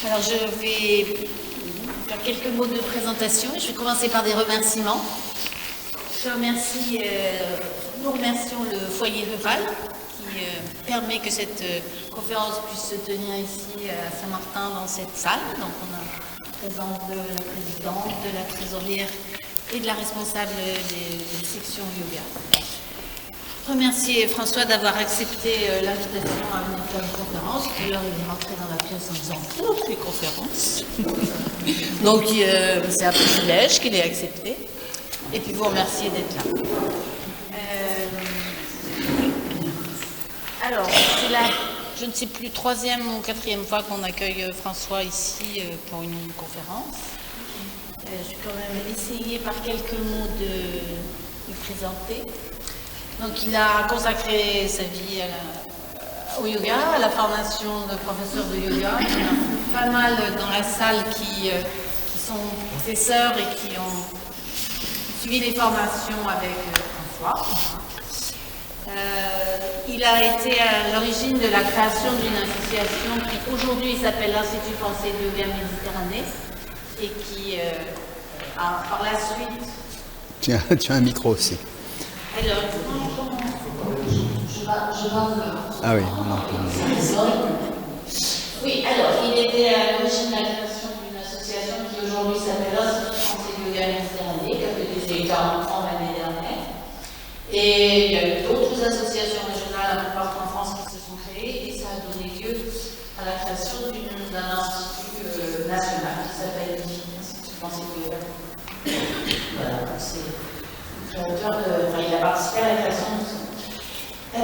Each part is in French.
Alors je vais faire quelques mots de présentation. Je vais commencer par des remerciements. Nous remercions le foyer rural qui permet que cette conférence puisse se tenir ici à Saint-Martin dans cette salle. Donc on a la présence de la présidente, de la trésorière et de la responsable des sections yoga. Remercier François d'avoir accepté l'invitation à venir faire une conférence. Tout à l'heure, il est rentré dans la pièce en disant « Oh, les conférences !» Donc, c'est un privilège qu'il ait accepté. Et puis, vous remercier d'être là. Alors, c'est la, je ne sais plus, 3e ou 4e fois qu'on accueille François ici pour une conférence. Je vais quand même essayer par quelques mots de lui présenter. Donc, il a consacré sa vie au yoga, à la formation de professeurs de yoga. Il y en a pas mal dans la salle qui sont professeurs et qui ont suivi les formations avec François. Il a été à l'origine de la création d'une association qui aujourd'hui s'appelle l'Institut français de yoga Méditerranée et qui a par la suite... Tu as un micro aussi. Alors, Ah oui, on entend. Oui, alors, il était à l'origine de la création d'une association qui aujourd'hui s'appelle l'Institut français de yoga Méditerranée, qui a fait ses 40 ans l'année dernière. Et il y a eu d'autres associations régionales un peu partout en France qui se sont créées, et ça a donné lieu à la création d'un institut national qui s'appelle l'Institut français de yoga. Voilà, c'est il a participé à la création de ça. La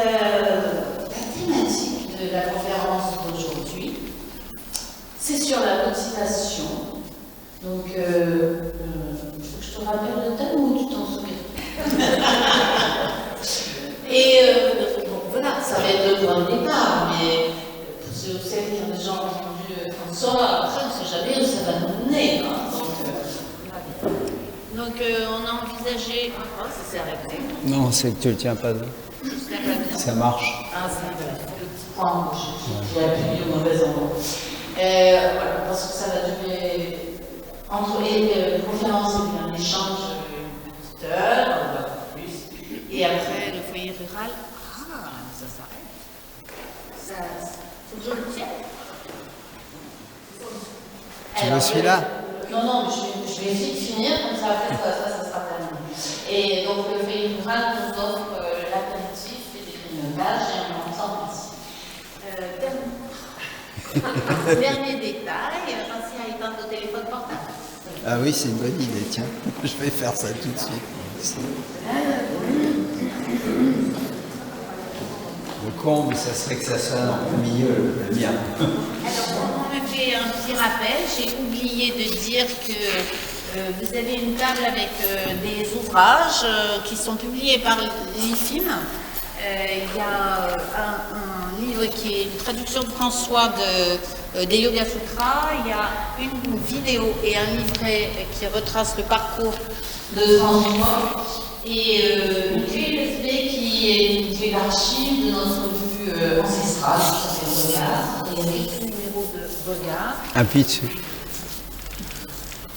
thématique de la conférence d'aujourd'hui, c'est sur la motivation. Donc, il faut que je te rappelle le thème ou tu t'en souviens? Et bon, voilà, ça va être le point de départ, mais pour ceux ou celles qui ont des gens qui ont vu François, après, on ne sait jamais où ça va nous mener. Hein, donc, on a envisagé... Oh, ça s'est arrêté. Non, c'est que tu ne le tiens pas. Ça marche. Ah, c'est le petit point où j'ai appuyé au mauvais endroit. Voilà, parce que ça va durer entre les conférences et bien l'échange d'une petite heure, pas plus. Et après, le foyer rural, ça s'arrête. Faut que je le tienne. Tu veux celui-là? Non, je vais essayer de finir, comme ça après ça sera terminé. Et donc le foyer rural nous offre l'apéritif et des grignotages et on entend ici. Dernier détail, pensez à éteindre le téléphone portable. Ah oui, c'est une bonne idée, tiens. Je vais faire ça tout de suite. Le comble, ça serait que ça sonne en milieu, le mien. Alors, on me fait un petit rappel. J'ai oublié de dire que vous avez une table avec des ouvrages qui sont publiés par l'IFIM. Il y a un livre qui est une traduction de François des Yoga Sutras. Il y a une vidéo et un livret qui retrace le parcours de François. Et une clé USB qui est une clé d'archive de notre revue ancestrale, qui s'appelle Regard. Et il y a quelques numéros de Regard. Appuie dessus.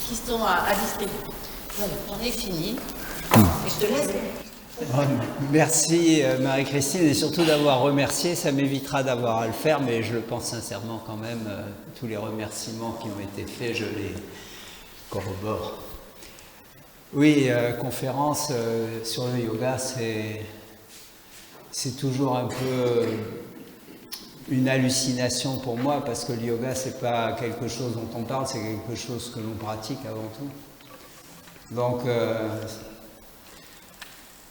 Qui sont à distribuer. Voilà, on est fini. Et je te laisse. Merci Marie-Christine et surtout d'avoir remercié, ça m'évitera d'avoir à le faire, mais je le pense sincèrement quand même, tous les remerciements qui ont été faits, je les corrobore. Oui, conférence sur le yoga, c'est toujours un peu une hallucination pour moi, parce que le yoga, c'est pas quelque chose dont on parle, c'est quelque chose que l'on pratique avant tout. Donc,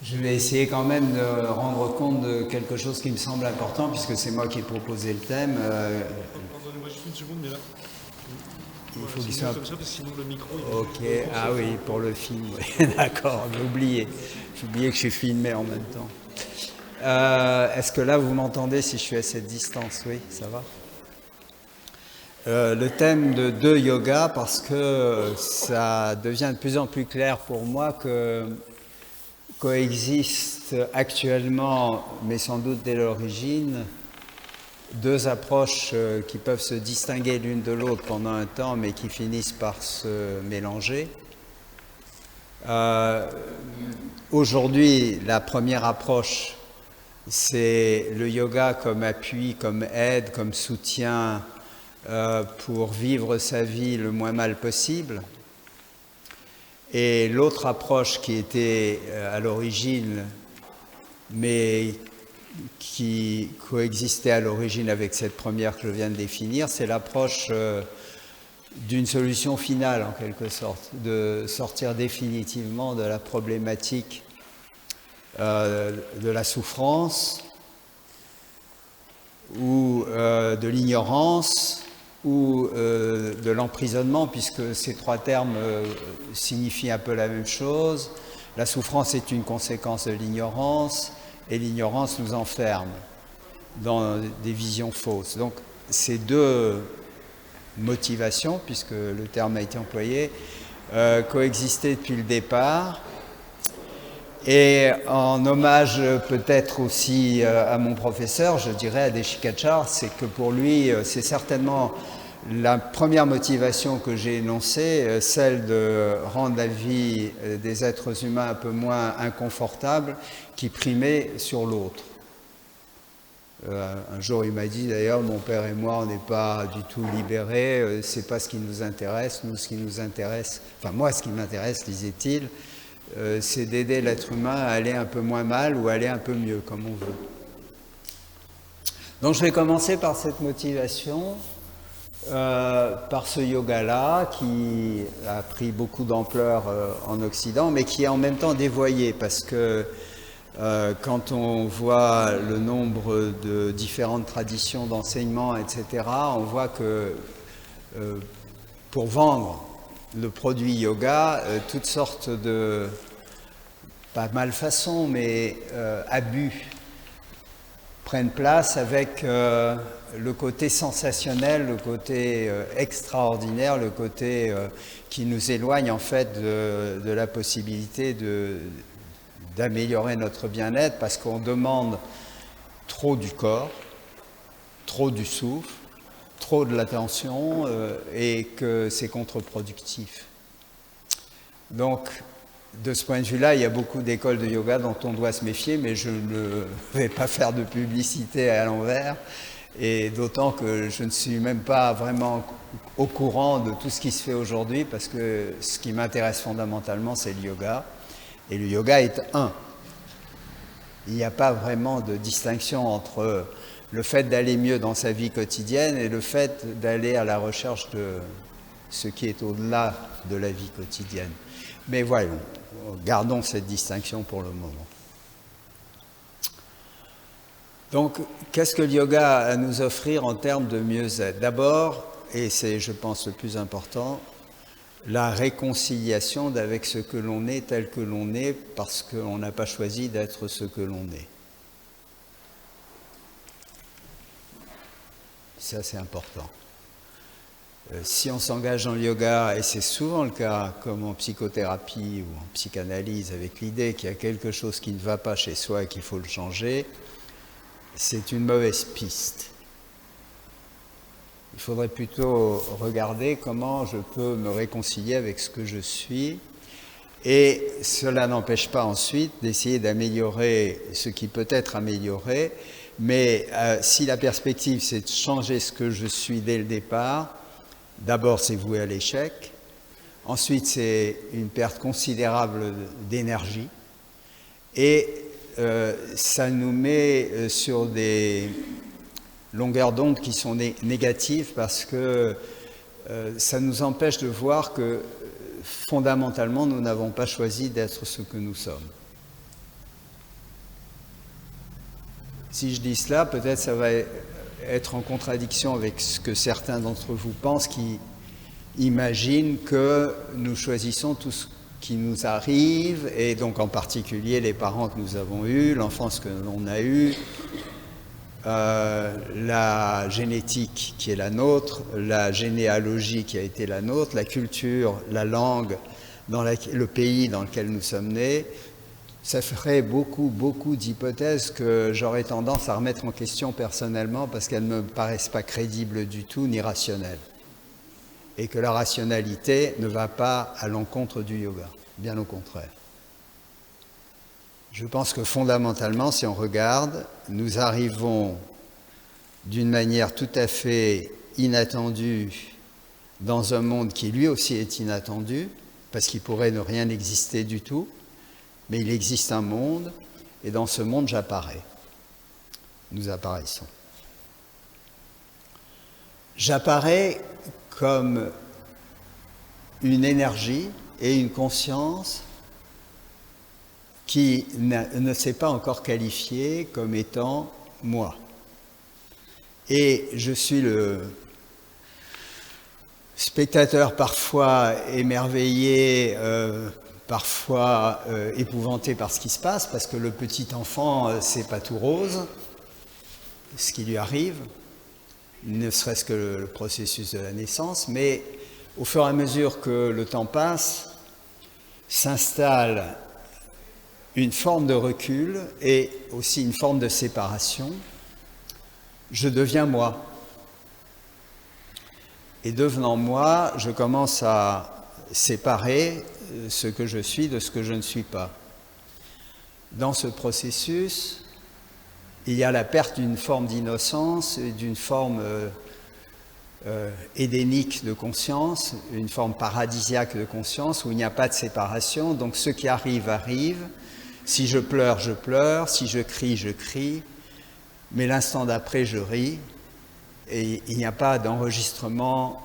je vais essayer quand même de rendre compte de quelque chose qui me semble important, puisque c'est moi qui ai proposé le thème. Pardonnez-moi juste une seconde, mais là... Il faut qu'il soit... comme ça, parce que sinon le micro... Ok, ah oui, pour le film, oui. D'accord, j'ai oublié. J'ai oublié que je suis filmé en même temps. Est-ce que là, vous m'entendez si je suis à cette distance? Oui, ça va. Le thème de yoga, parce que ça devient de plus en plus clair pour moi que coexistent actuellement, mais sans doute dès l'origine, deux approches qui peuvent se distinguer l'une de l'autre pendant un temps, mais qui finissent par se mélanger. Aujourd'hui, la première approche, c'est le yoga comme appui, comme aide, comme soutien pour vivre sa vie le moins mal possible. Et l'autre approche qui était à l'origine, mais qui coexistait à l'origine avec cette première que je viens de définir, c'est l'approche d'une solution finale en quelque sorte, de sortir définitivement de la problématique de la souffrance ou de l'ignorance ou de l'emprisonnement, puisque ces trois termes signifient un peu la même chose. La souffrance est une conséquence de l'ignorance et l'ignorance nous enferme dans des visions fausses. Donc ces deux motivations, puisque le terme a été employé, coexistaient depuis le départ. Et en hommage peut-être aussi à mon professeur, je dirais à Desikachar, c'est que pour lui, c'est certainement la première motivation que j'ai énoncée, celle de rendre la vie des êtres humains un peu moins inconfortable, qui primait sur l'autre. Un jour, il m'a dit d'ailleurs, mon père et moi, on n'est pas du tout libérés, c'est pas ce qui nous intéresse. Nous, ce qui nous intéresse, enfin moi, ce qui m'intéresse, disait-il, c'est d'aider l'être humain à aller un peu moins mal ou à aller un peu mieux, comme on veut. Donc je vais commencer par cette motivation, par ce yoga-là, qui a pris beaucoup d'ampleur en Occident, mais qui est en même temps dévoyé, parce que quand on voit le nombre de différentes traditions d'enseignement, etc., on voit que pour vendre le produit yoga, toutes sortes de, pas malfaçons, mais abus prennent place avec le côté sensationnel, le côté extraordinaire, le côté qui nous éloigne en fait de la possibilité d'améliorer notre bien-être, parce qu'on demande trop du corps, trop du souffle, trop de l'attention et que c'est contre-productif. Donc, de ce point de vue-là, il y a beaucoup d'écoles de yoga dont on doit se méfier, mais je ne vais pas faire de publicité à l'envers, et d'autant que je ne suis même pas vraiment au courant de tout ce qui se fait aujourd'hui, parce que ce qui m'intéresse fondamentalement, c'est le yoga, et le yoga est un. Il n'y a pas vraiment de distinction entre le fait d'aller mieux dans sa vie quotidienne et le fait d'aller à la recherche de ce qui est au-delà de la vie quotidienne. Mais voyons, gardons cette distinction pour le moment. Donc, qu'est-ce que le yoga a à nous offrir en termes de mieux-être? D'abord, et c'est, je pense, le plus important, la réconciliation avec ce que l'on est tel que l'on est, parce qu'on n'a pas choisi d'être ce que l'on est. Ça, c'est important. Si on s'engage dans le yoga, et c'est souvent le cas, comme en psychothérapie ou en psychanalyse, avec l'idée qu'il y a quelque chose qui ne va pas chez soi et qu'il faut le changer, c'est une mauvaise piste. Il faudrait plutôt regarder comment je peux me réconcilier avec ce que je suis, et cela n'empêche pas ensuite d'essayer d'améliorer ce qui peut être amélioré, mais si la perspective c'est de changer ce que je suis dès le départ, d'abord c'est voué à l'échec, ensuite c'est une perte considérable d'énergie, et ça nous met sur des longueurs d'onde qui sont négatives, parce que ça nous empêche de voir que fondamentalement nous n'avons pas choisi d'être ce que nous sommes. Si je dis cela, peut-être ça va être en contradiction avec ce que certains d'entre vous pensent, qui imaginent que nous choisissons tout ce qui nous arrive, et donc en particulier les parents que nous avons eus, l'enfance que l'on a eue, la génétique qui est la nôtre, la généalogie qui a été la nôtre, la culture, la langue, le pays dans lequel nous sommes nés. ça ferait beaucoup d'hypothèses que j'aurais tendance à remettre en question personnellement parce qu'elles ne me paraissent pas crédibles du tout ni rationnelles. Et que la rationalité ne va pas à l'encontre du yoga, bien au contraire. Je pense que fondamentalement, si on regarde, nous arrivons d'une manière tout à fait inattendue dans un monde qui lui aussi est inattendu, parce qu'il pourrait ne rien exister du tout, mais il existe un monde, et dans ce monde, j'apparais. Nous apparaissons. J'apparais comme une énergie et une conscience qui ne s'est pas encore qualifiée comme étant moi. Et je suis le spectateur parfois émerveillé, parfois épouvanté par ce qui se passe, parce que le petit enfant, c'est pas tout rose, ce qui lui arrive, ne serait-ce que le processus de la naissance, mais au fur et à mesure que le temps passe, s'installe une forme de recul et aussi une forme de séparation. Je deviens moi. Et devenant moi, je commence à séparer ce que je suis de ce que je ne suis pas. Dans ce processus, il y a la perte d'une forme d'innocence, d'une forme édénique de conscience, une forme paradisiaque de conscience, où il n'y a pas de séparation. Donc ce qui arrive, arrive. Si je pleure, je pleure. Si je crie, mais l'instant d'après, je ris. Et il n'y a pas d'enregistrement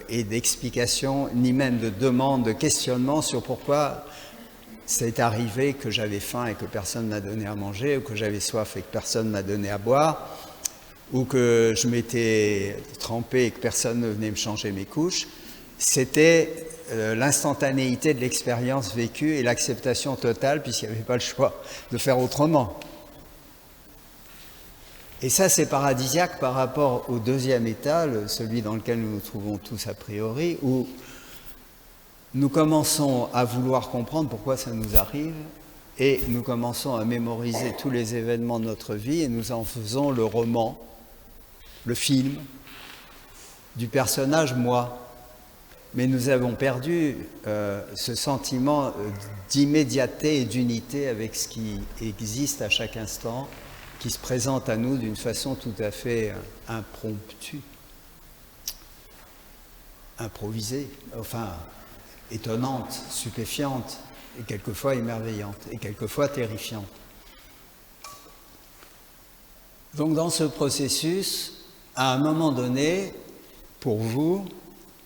et d'explication, ni même de demande, de questionnement sur pourquoi c'est arrivé que j'avais faim et que personne ne m'a donné à manger, ou que j'avais soif et que personne ne m'a donné à boire, ou que je m'étais trempé et que personne ne venait me changer mes couches. C'était l'instantanéité de l'expérience vécue et l'acceptation totale, puisqu'il n'y avait pas le choix de faire autrement. Et ça, c'est paradisiaque par rapport au deuxième état, celui dans lequel nous nous trouvons tous a priori, où nous commençons à vouloir comprendre pourquoi ça nous arrive, et nous commençons à mémoriser tous les événements de notre vie, et nous en faisons le roman, le film, du personnage moi. Mais nous avons perdu ce sentiment d'immédiateté et d'unité avec ce qui existe à chaque instant, qui se présente à nous d'une façon tout à fait impromptue, improvisée, enfin étonnante, stupéfiante, et quelquefois émerveillante, et quelquefois terrifiante. Donc dans ce processus, à un moment donné, pour vous,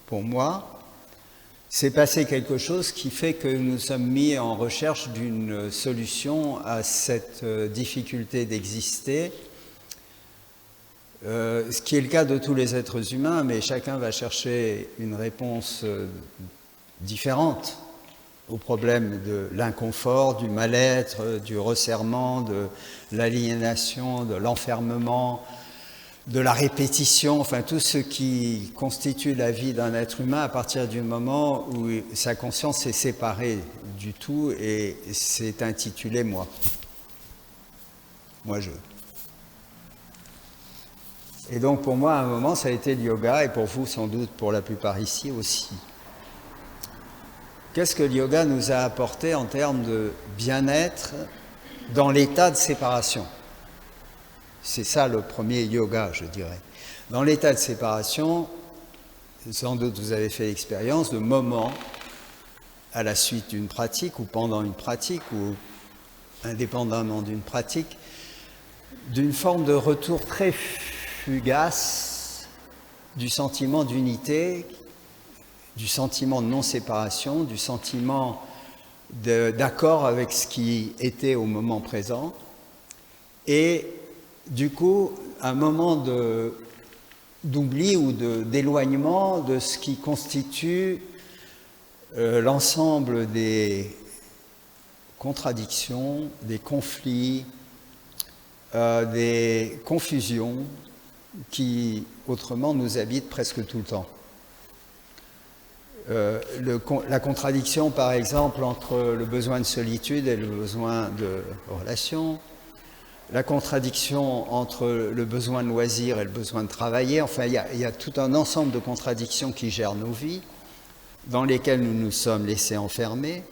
pour moi, s'est passé quelque chose qui fait que nous sommes mis en recherche d'une solution à cette difficulté d'exister, ce qui est le cas de tous les êtres humains, mais chacun va chercher une réponse différente au problème de l'inconfort, du mal-être, du resserrement, de l'aliénation, de l'enfermement, de la répétition, enfin tout ce qui constitue la vie d'un être humain à partir du moment où sa conscience est séparée du tout et c'est intitulé « moi ». Moi, je. Et donc pour moi, à un moment, ça a été le yoga et pour vous, sans doute, pour la plupart ici aussi. Qu'est-ce que le yoga nous a apporté en termes de bien-être dans l'état de séparation ? C'est ça le premier yoga, je dirais. Dans l'état de séparation, sans doute vous avez fait l'expérience de moments à la suite d'une pratique ou pendant une pratique ou indépendamment d'une pratique, d'une forme de retour très fugace du sentiment d'unité, du sentiment de non-séparation, du sentiment d'accord avec ce qui était au moment présent et du coup, un moment d'oubli ou d'éloignement de ce qui constitue l'ensemble des contradictions, des conflits, des confusions qui, autrement, nous habitent presque tout le temps. la contradiction, par exemple, entre le besoin de solitude et le besoin de relation, la contradiction entre le besoin de loisir et le besoin de travailler. Enfin, il y a tout un ensemble de contradictions qui gèrent nos vies, dans lesquelles nous nous sommes laissés enfermer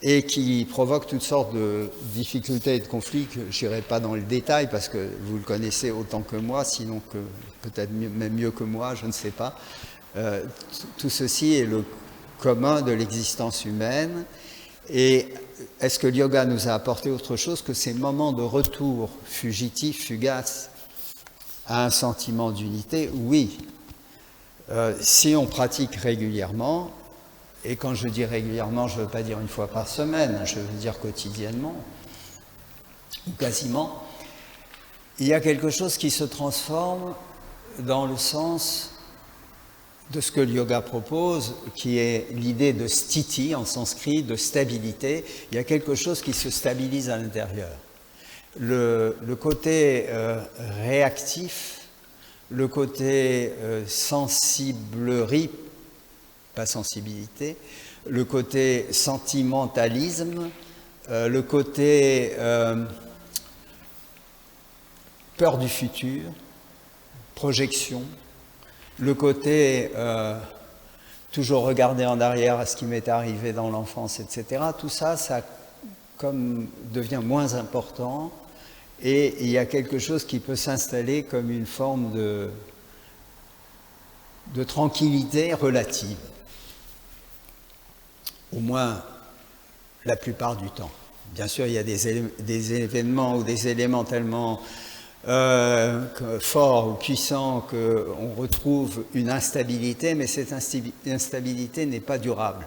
et qui provoquent toutes sortes de difficultés et de conflits que je n'irai pas dans le détail parce que vous le connaissez autant que moi, sinon que peut-être même mieux que moi, je ne sais pas. Tout ceci est le commun de l'existence humaine. Et est-ce que le yoga nous a apporté autre chose que ces moments de retour fugitifs, fugaces, à un sentiment d'unité? Oui. Si on pratique régulièrement, et quand je dis régulièrement, je ne veux pas dire une fois par semaine, je veux dire quotidiennement, ou quasiment, il y a quelque chose qui se transforme dans le sens de ce que le yoga propose, qui est l'idée de sthiti en sanskrit, de stabilité. Il y a quelque chose qui se stabilise à l'intérieur. Le côté réactif, le côté sensiblerie, pas sensibilité, le côté sentimentalisme, le côté peur du futur, projection, le côté toujours regarder en arrière à ce qui m'est arrivé dans l'enfance, etc. Tout ça, ça comme devient moins important et il y a quelque chose qui peut s'installer comme une forme de tranquillité relative. Au moins la plupart du temps. Bien sûr, il y a des événements ou des éléments tellement forts ou puissants qu'on retrouve une instabilité, mais cette instabilité n'est pas durable.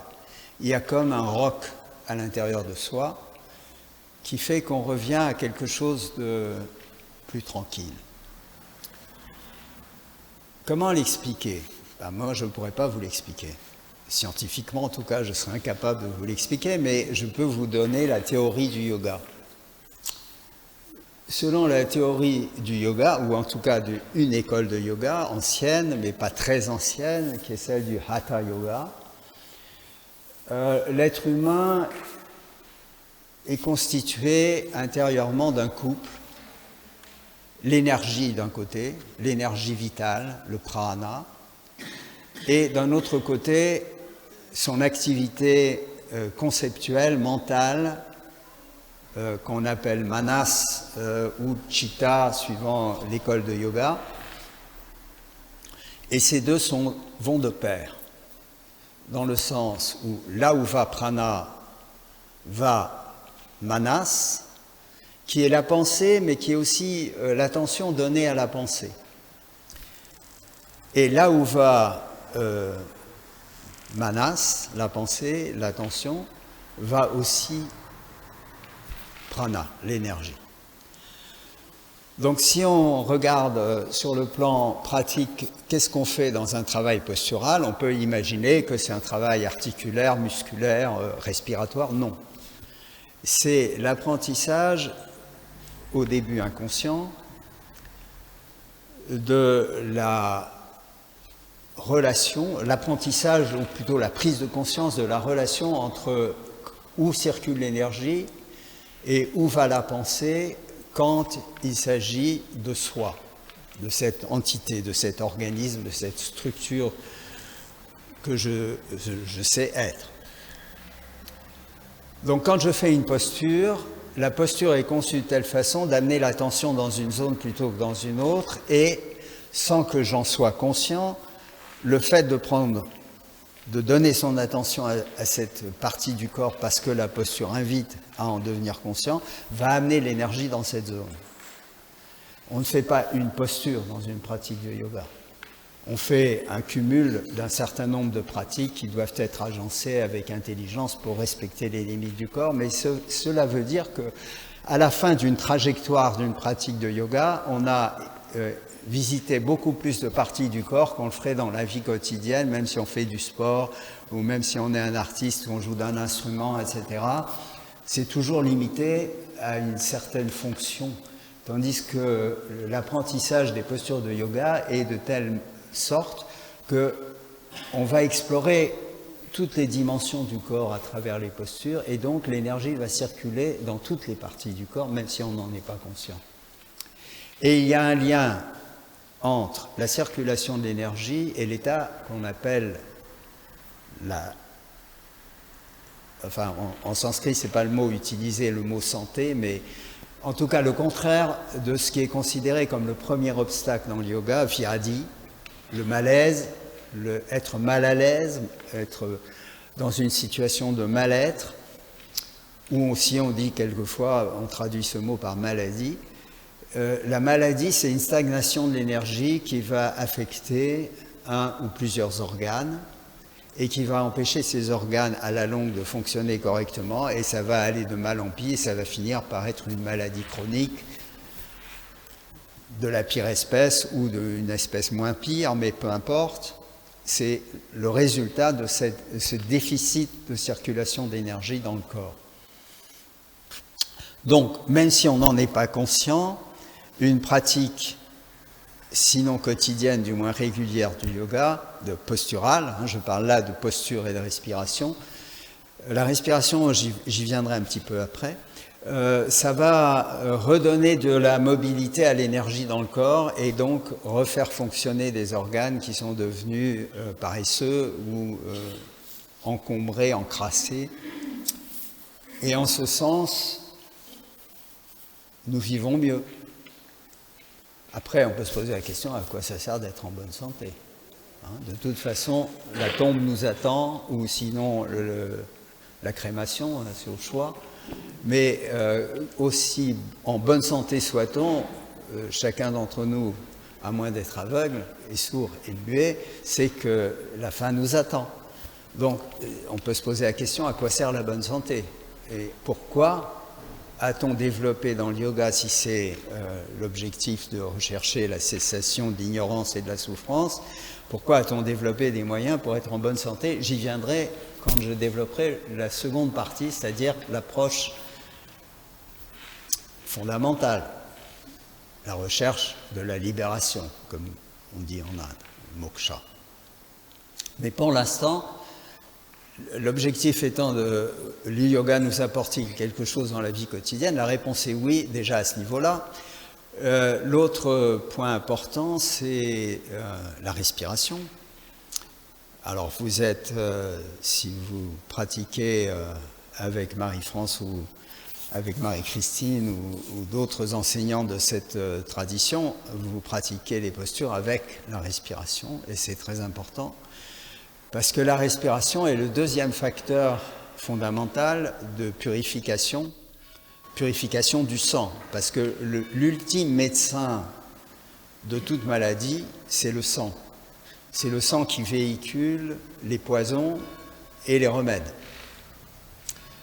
Il y a comme un roc à l'intérieur de soi qui fait qu'on revient à quelque chose de plus tranquille. Comment l'expliquer? Moi, je ne pourrais pas vous l'expliquer. Scientifiquement, en tout cas, je serais incapable de vous l'expliquer, mais je peux vous donner la théorie du yoga. Selon la théorie du yoga, ou en tout cas d'une école de yoga ancienne, mais pas très ancienne, qui est celle du Hatha Yoga, l'être humain est constitué intérieurement d'un couple, l'énergie d'un côté, l'énergie vitale, le prana, et d'un autre côté, son activité conceptuelle, mentale, qu'on appelle manas ou chitta, suivant l'école de yoga. Et ces deux vont de pair, dans le sens où là où va prana, va manas, qui est la pensée, mais qui est aussi l'attention donnée à la pensée. Et là où va manas, la pensée, l'attention, va aussi prana, l'énergie. Donc si on regarde sur le plan pratique, qu'est-ce qu'on fait dans un travail postural? On peut imaginer que c'est un travail articulaire, musculaire, respiratoire. Non. C'est l'apprentissage, au début inconscient, de la relation, l'apprentissage, ou plutôt la prise de conscience de la relation entre où circule l'énergie et où va la pensée quand il s'agit de soi, de cette entité, de cet organisme, de cette structure que je sais être. Donc quand je fais une posture, la posture est conçue de telle façon d'amener l'attention dans une zone plutôt que dans une autre, et sans que j'en sois conscient, le fait de donner son attention à cette partie du corps parce que la posture invite à en devenir conscient, va amener l'énergie dans cette zone. On ne fait pas une posture dans une pratique de yoga. On fait un cumul d'un certain nombre de pratiques qui doivent être agencées avec intelligence pour respecter les limites du corps, mais cela veut dire qu'à la fin d'une trajectoire d'une pratique de yoga, on a visité beaucoup plus de parties du corps qu'on le ferait dans la vie quotidienne, même si on fait du sport ou même si on est un artiste ou on joue d'un instrument, etc. C'est toujours limité à une certaine fonction, tandis que l'apprentissage des postures de yoga est de telle sorte que on va explorer toutes les dimensions du corps à travers les postures, et donc l'énergie va circuler dans toutes les parties du corps, même si on n'en est pas conscient. Et il y a un lien entre la circulation de l'énergie et l'état qu'on appelle enfin en sanskrit c'est pas le mot utilisé, le mot santé, mais en tout cas le contraire de ce qui est considéré comme le premier obstacle dans le yoga, vyadi, le malaise, être mal à l'aise, être dans une situation de mal-être, ou aussi on dit quelquefois, on traduit ce mot par maladie. La maladie, c'est une stagnation de l'énergie qui va affecter un ou plusieurs organes et qui va empêcher ces organes à la longue de fonctionner correctement, et ça va aller de mal en pis et ça va finir par être une maladie chronique de la pire espèce ou d'une espèce moins pire, mais peu importe. C'est le résultat de ce déficit de circulation d'énergie dans le corps. Donc, même si on n'en est pas conscient, une pratique, sinon quotidienne, du moins régulière du yoga, de postural, je parle là de posture et de respiration. La respiration, j'y viendrai un petit peu après. Ça va redonner de la mobilité à l'énergie dans le corps et donc refaire fonctionner des organes qui sont devenus paresseux ou encombrés, encrassés. Et en ce sens, nous vivons mieux. Après, on peut se poser la question à quoi ça sert d'être en bonne santé. De toute façon, la tombe nous attend, ou sinon la crémation, c'est au choix. Mais aussi en bonne santé soit-on, chacun d'entre nous, à moins d'être aveugle et sourd et muet, c'est que la fin nous attend. Donc on peut se poser la question à quoi sert la bonne santé et pourquoi a-t-on développé dans le yoga, si c'est l'objectif de rechercher la cessation de l'ignorance et de la souffrance, pourquoi a-t-on développé des moyens pour être en bonne santé? J'y viendrai quand je développerai la seconde partie, c'est-à-dire l'approche fondamentale, la recherche de la libération, comme on dit en Inde, moksha. Mais pour l'instant, l'objectif étant le yoga nous apporte-t-il quelque chose dans la vie quotidienne? La réponse est oui, déjà à ce niveau-là. L'autre point important, c'est la respiration. Alors vous êtes, si vous pratiquez avec Marie-France ou avec Marie-Christine ou d'autres enseignants de cette tradition, vous pratiquez les postures avec la respiration, et c'est très important. Parce que la respiration est le deuxième facteur fondamental de purification du sang. Parce que l'ultime médecin de toute maladie, c'est le sang. C'est le sang qui véhicule les poisons et les remèdes.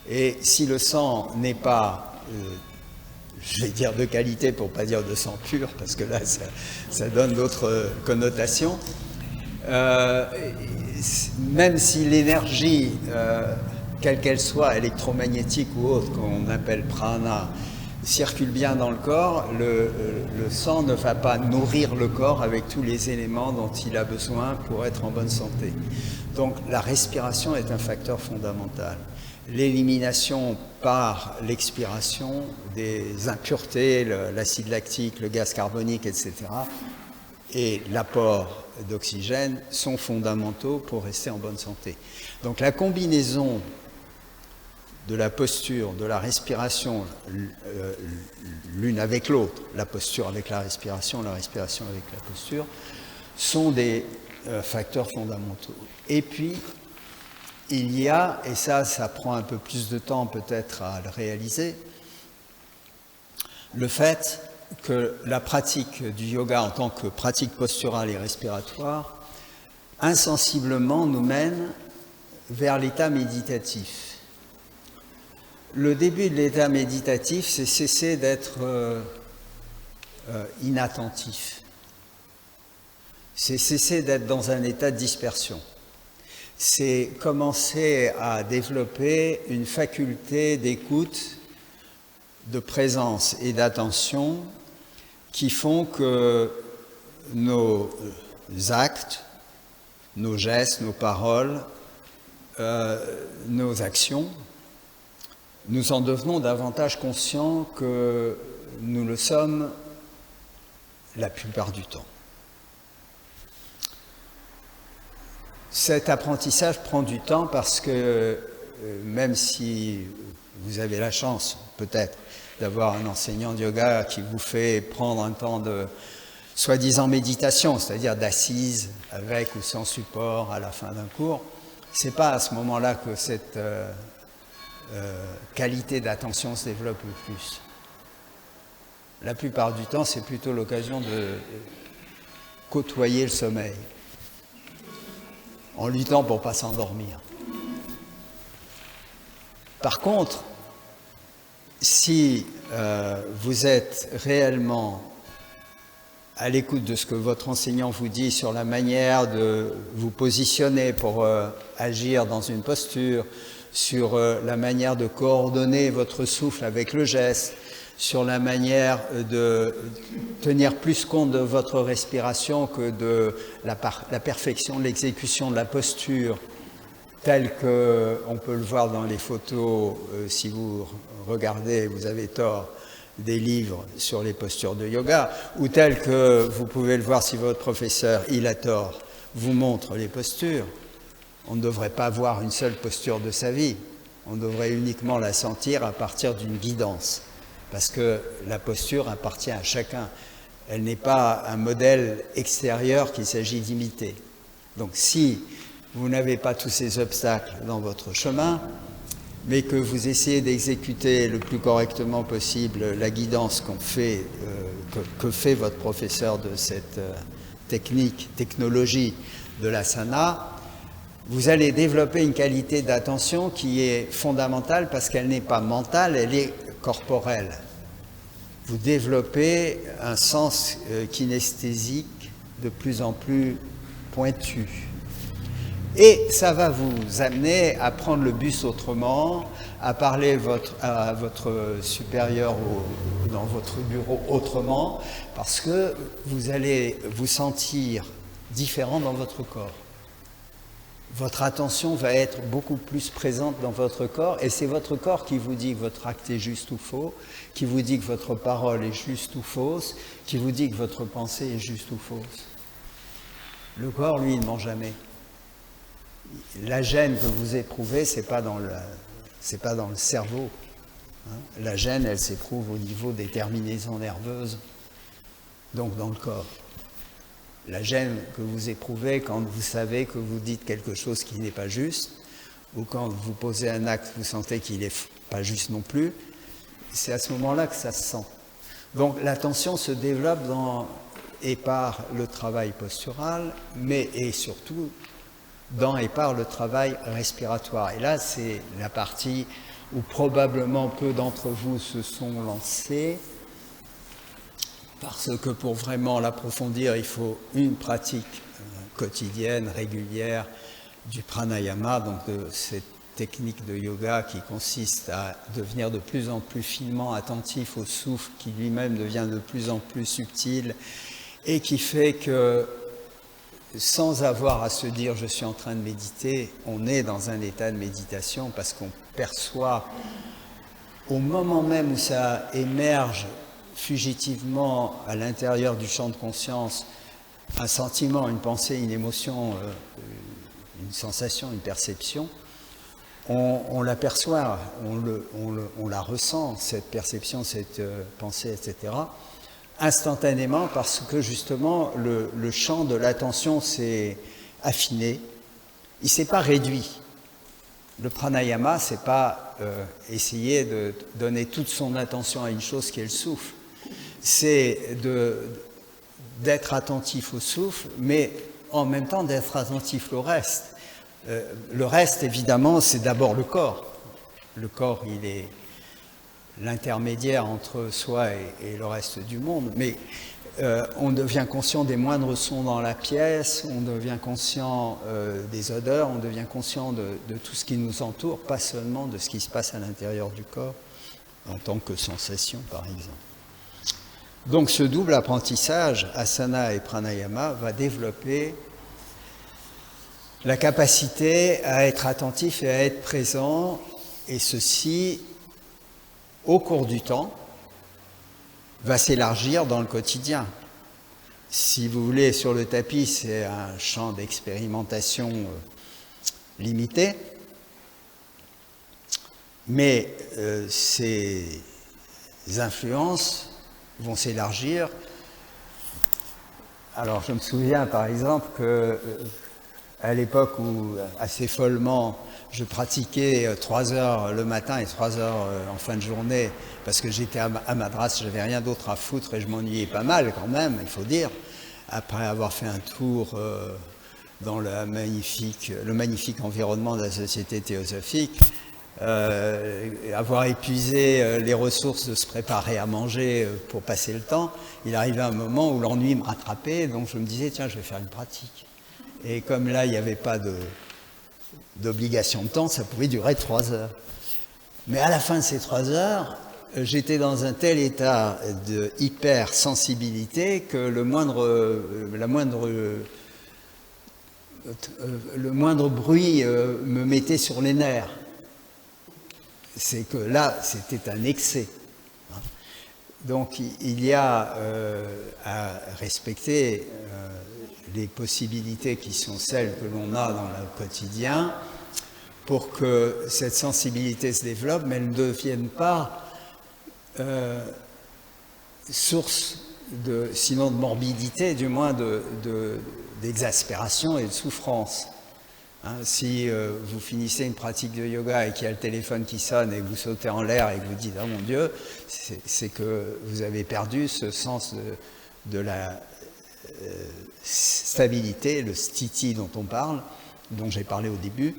Et si le sang n'est pas, je vais dire de qualité pour ne pas dire de sang pur, parce que là ça donne d'autres connotations, même si l'énergie, quelle qu'elle soit, électromagnétique ou autre, qu'on appelle prana, circule bien dans le corps, le sang ne va pas nourrir le corps avec tous les éléments dont il a besoin pour être en bonne santé. Donc la respiration est un facteur fondamental. L'élimination par l'expiration des impuretés, l'acide lactique, le gaz carbonique, etc., et l'apport d'oxygène sont fondamentaux pour rester en bonne santé. Donc la combinaison de la posture, de la respiration, l'une avec l'autre, la posture avec la respiration avec la posture, sont des facteurs fondamentaux. Et puis, il y a, et ça prend un peu plus de temps peut-être à le réaliser, le fait que la pratique du yoga en tant que pratique posturale et respiratoire, insensiblement nous mène vers l'état méditatif. Le début de l'état méditatif, c'est cesser d'être inattentif. C'est cesser d'être dans un état de dispersion. C'est commencer à développer une faculté d'écoute, de présence et d'attention qui font que nos actes, nos gestes, nos paroles, nos actions, nous en devenons davantage conscients que nous le sommes la plupart du temps. Cet apprentissage prend du temps parce que même si vous avez la chance, peut-être, d'avoir un enseignant de yoga qui vous fait prendre un temps de soi-disant méditation, c'est-à-dire d'assise avec ou sans support à la fin d'un cours, c'est pas à ce moment-là que cette qualité d'attention se développe le plus. La plupart du temps, c'est plutôt l'occasion de côtoyer le sommeil, en luttant pour ne pas s'endormir. Par contre, si vous êtes réellement à l'écoute de ce que votre enseignant vous dit sur la manière de vous positionner pour agir dans une posture, sur la manière de coordonner votre souffle avec le geste, sur la manière de tenir plus compte de votre respiration que de la perfection de l'exécution de la posture, telle qu'on peut le voir dans les photos, si vous regardez, vous avez tort, des livres sur les postures de yoga, ou telle que vous pouvez le voir si votre professeur, il a tort, vous montre les postures. On ne devrait pas voir une seule posture de sa vie, on devrait uniquement la sentir à partir d'une guidance, parce que la posture appartient à chacun. Elle n'est pas un modèle extérieur qu'il s'agit d'imiter. Donc si vous n'avez pas tous ces obstacles dans votre chemin, mais que vous essayez d'exécuter le plus correctement possible la guidance que fait votre professeur de cette technologie de l'asana, vous allez développer une qualité d'attention qui est fondamentale parce qu'elle n'est pas mentale, elle est corporelle. Vous développez un sens kinesthésique de plus en plus pointu. Et ça va vous amener à prendre le bus autrement, à parler à votre supérieur dans votre bureau autrement, parce que vous allez vous sentir différent dans votre corps. Votre attention va être beaucoup plus présente dans votre corps, et c'est votre corps qui vous dit que votre acte est juste ou faux, qui vous dit que votre parole est juste ou fausse, qui vous dit que votre pensée est juste ou fausse. Le corps, lui, il ne ment jamais. La gêne que vous éprouvez, c'est pas dans le cerveau. La gêne, elle s'éprouve au niveau des terminaisons nerveuses, donc dans le corps. La gêne que vous éprouvez quand vous savez que vous dites quelque chose qui n'est pas juste, ou quand vous posez un acte, vous sentez qu'il n'est pas juste non plus, c'est à ce moment-là que ça se sent. Donc l'attention se développe et par le travail postural, mais et surtout dans et par le travail respiratoire. Et là, c'est la partie où probablement peu d'entre vous se sont lancés, parce que pour vraiment l'approfondir, il faut une pratique quotidienne, régulière, du pranayama, donc de cette technique de yoga qui consiste à devenir de plus en plus finement attentif au souffle, qui lui-même devient de plus en plus subtil, et qui fait que, sans avoir à se dire « je suis en train de méditer », on est dans un état de méditation parce qu'on perçoit, au moment même où ça émerge fugitivement à l'intérieur du champ de conscience, un sentiment, une pensée, une émotion, une sensation, une perception, on l'aperçoit, on la ressent, cette perception, cette pensée, etc., instantanément parce que justement le champ de l'attention s'est affiné, il ne s'est pas réduit. Le pranayama, c'est pas essayer de donner toute son attention à une chose qui est le souffle, c'est d'être attentif au souffle, mais en même temps d'être attentif au reste. Le reste, évidemment, c'est d'abord le corps. Le corps, il est l'intermédiaire entre soi et le reste du monde, mais on devient conscient des moindres sons dans la pièce, on devient conscient des odeurs, on devient conscient de tout ce qui nous entoure, pas seulement de ce qui se passe à l'intérieur du corps, en tant que sensation, par exemple. Donc ce double apprentissage, asana et pranayama, va développer la capacité à être attentif et à être présent, et ceci, au cours du temps, va s'élargir dans le quotidien. Si vous voulez, sur le tapis, c'est un champ d'expérimentation limité, mais ces influences vont s'élargir. Alors, je me souviens, par exemple, que à l'époque où, assez follement, je pratiquais 3 heures le matin et 3 heures en fin de journée, parce que j'étais à Madras, j'avais rien d'autre à foutre et je m'ennuyais pas mal quand même, il faut dire, après avoir fait un tour dans le magnifique environnement de la Société théosophique, avoir épuisé les ressources de se préparer à manger pour passer le temps, il arrivait un moment où l'ennui me rattrapait, donc je me disais, tiens, je vais faire une pratique. Et comme là, il n'y avait pas d'obligation de temps, ça pouvait durer 3 heures. Mais à la fin de ces 3 heures, j'étais dans un tel état de hypersensibilité que le moindre bruit me mettait sur les nerfs. C'est que là, c'était un excès. Donc, il y a à respecter les possibilités qui sont celles que l'on a dans le quotidien pour que cette sensibilité se développe, mais elle ne devienne pas source sinon de morbidité, du moins d'exaspération et de souffrance. Si vous finissez une pratique de yoga et qu'il y a le téléphone qui sonne et que vous sautez en l'air et que vous dites « Oh mon Dieu », c'est que vous avez perdu ce sens de la stabilité, le sthiti dont on parle, dont j'ai parlé au début,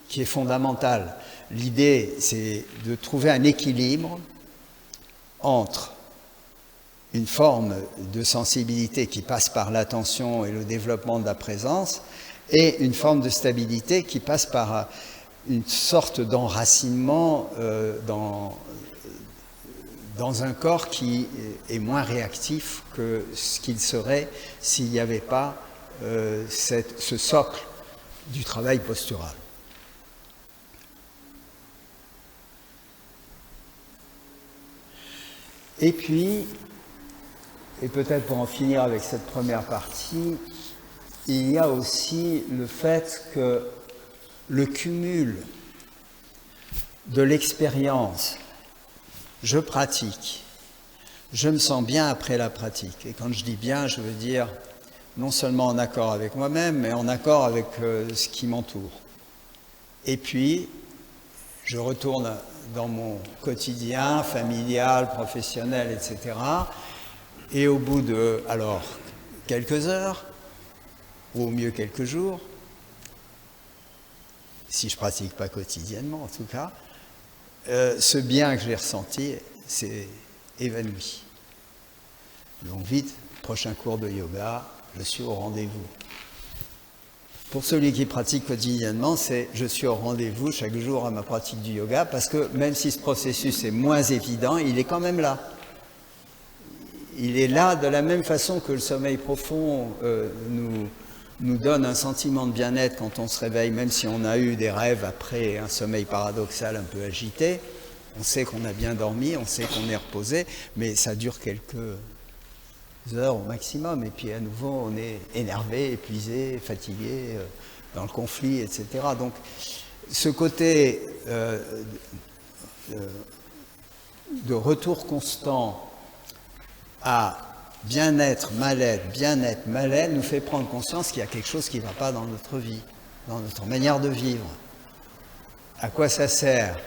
qui est fondamental. L'idée, c'est de trouver un équilibre entre une forme de sensibilité qui passe par l'attention et le développement de la présence et une forme de stabilité qui passe par une sorte d'enracinement dans un corps qui est moins réactif que ce qu'il serait s'il n'y avait pas ce socle du travail postural. Et puis, et peut-être pour en finir avec cette première partie, il y a aussi le fait que le cumul de l'expérience, je pratique, je me sens bien après la pratique. Et quand je dis bien, je veux dire non seulement en accord avec moi-même, mais en accord avec ce qui m'entoure. Et puis, je retourne dans mon quotidien familial, professionnel, etc. Et au bout de, alors, quelques heures, ou au mieux quelques jours, si je ne pratique pas quotidiennement en tout cas, ce bien que j'ai ressenti s'est évanoui. Donc vite, prochain cours de yoga, je suis au rendez-vous. Pour celui qui pratique quotidiennement, c'est je suis au rendez-vous chaque jour à ma pratique du yoga, parce que même si ce processus est moins évident, il est quand même là. Il est là de la même façon que le sommeil profond nous donne un sentiment de bien-être quand on se réveille, même si on a eu des rêves après un sommeil paradoxal un peu agité. On sait qu'on a bien dormi, on sait qu'on est reposé, mais ça dure quelques heures au maximum. Et puis à nouveau, on est énervé, épuisé, fatigué, dans le conflit, etc. Donc ce côté de retour constant à bien-être, mal-être, nous fait prendre conscience qu'il y a quelque chose qui ne va pas dans notre vie, dans notre manière de vivre. À quoi ça sert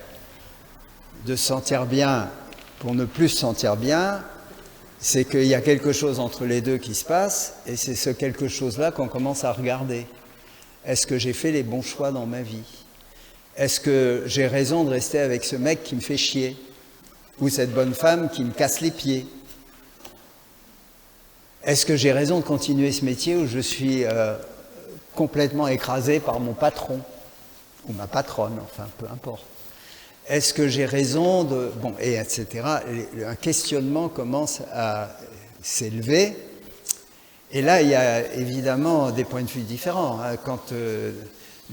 de se sentir bien pour ne plus se sentir bien? C'est qu'il y a quelque chose entre les deux qui se passe, et c'est ce quelque chose-là qu'on commence à regarder. Est-ce que j'ai fait les bons choix dans ma vie? Est-ce que j'ai raison de rester avec ce mec qui me fait chier? Ou cette bonne femme qui me casse les pieds? Est-ce que j'ai raison de continuer ce métier où je suis complètement écrasé par mon patron ou ma patronne, enfin peu importe? Est-ce que j'ai raison de... Bon, et etc. Un questionnement commence à s'élever. Et là, il y a évidemment des points de vue différents. Quand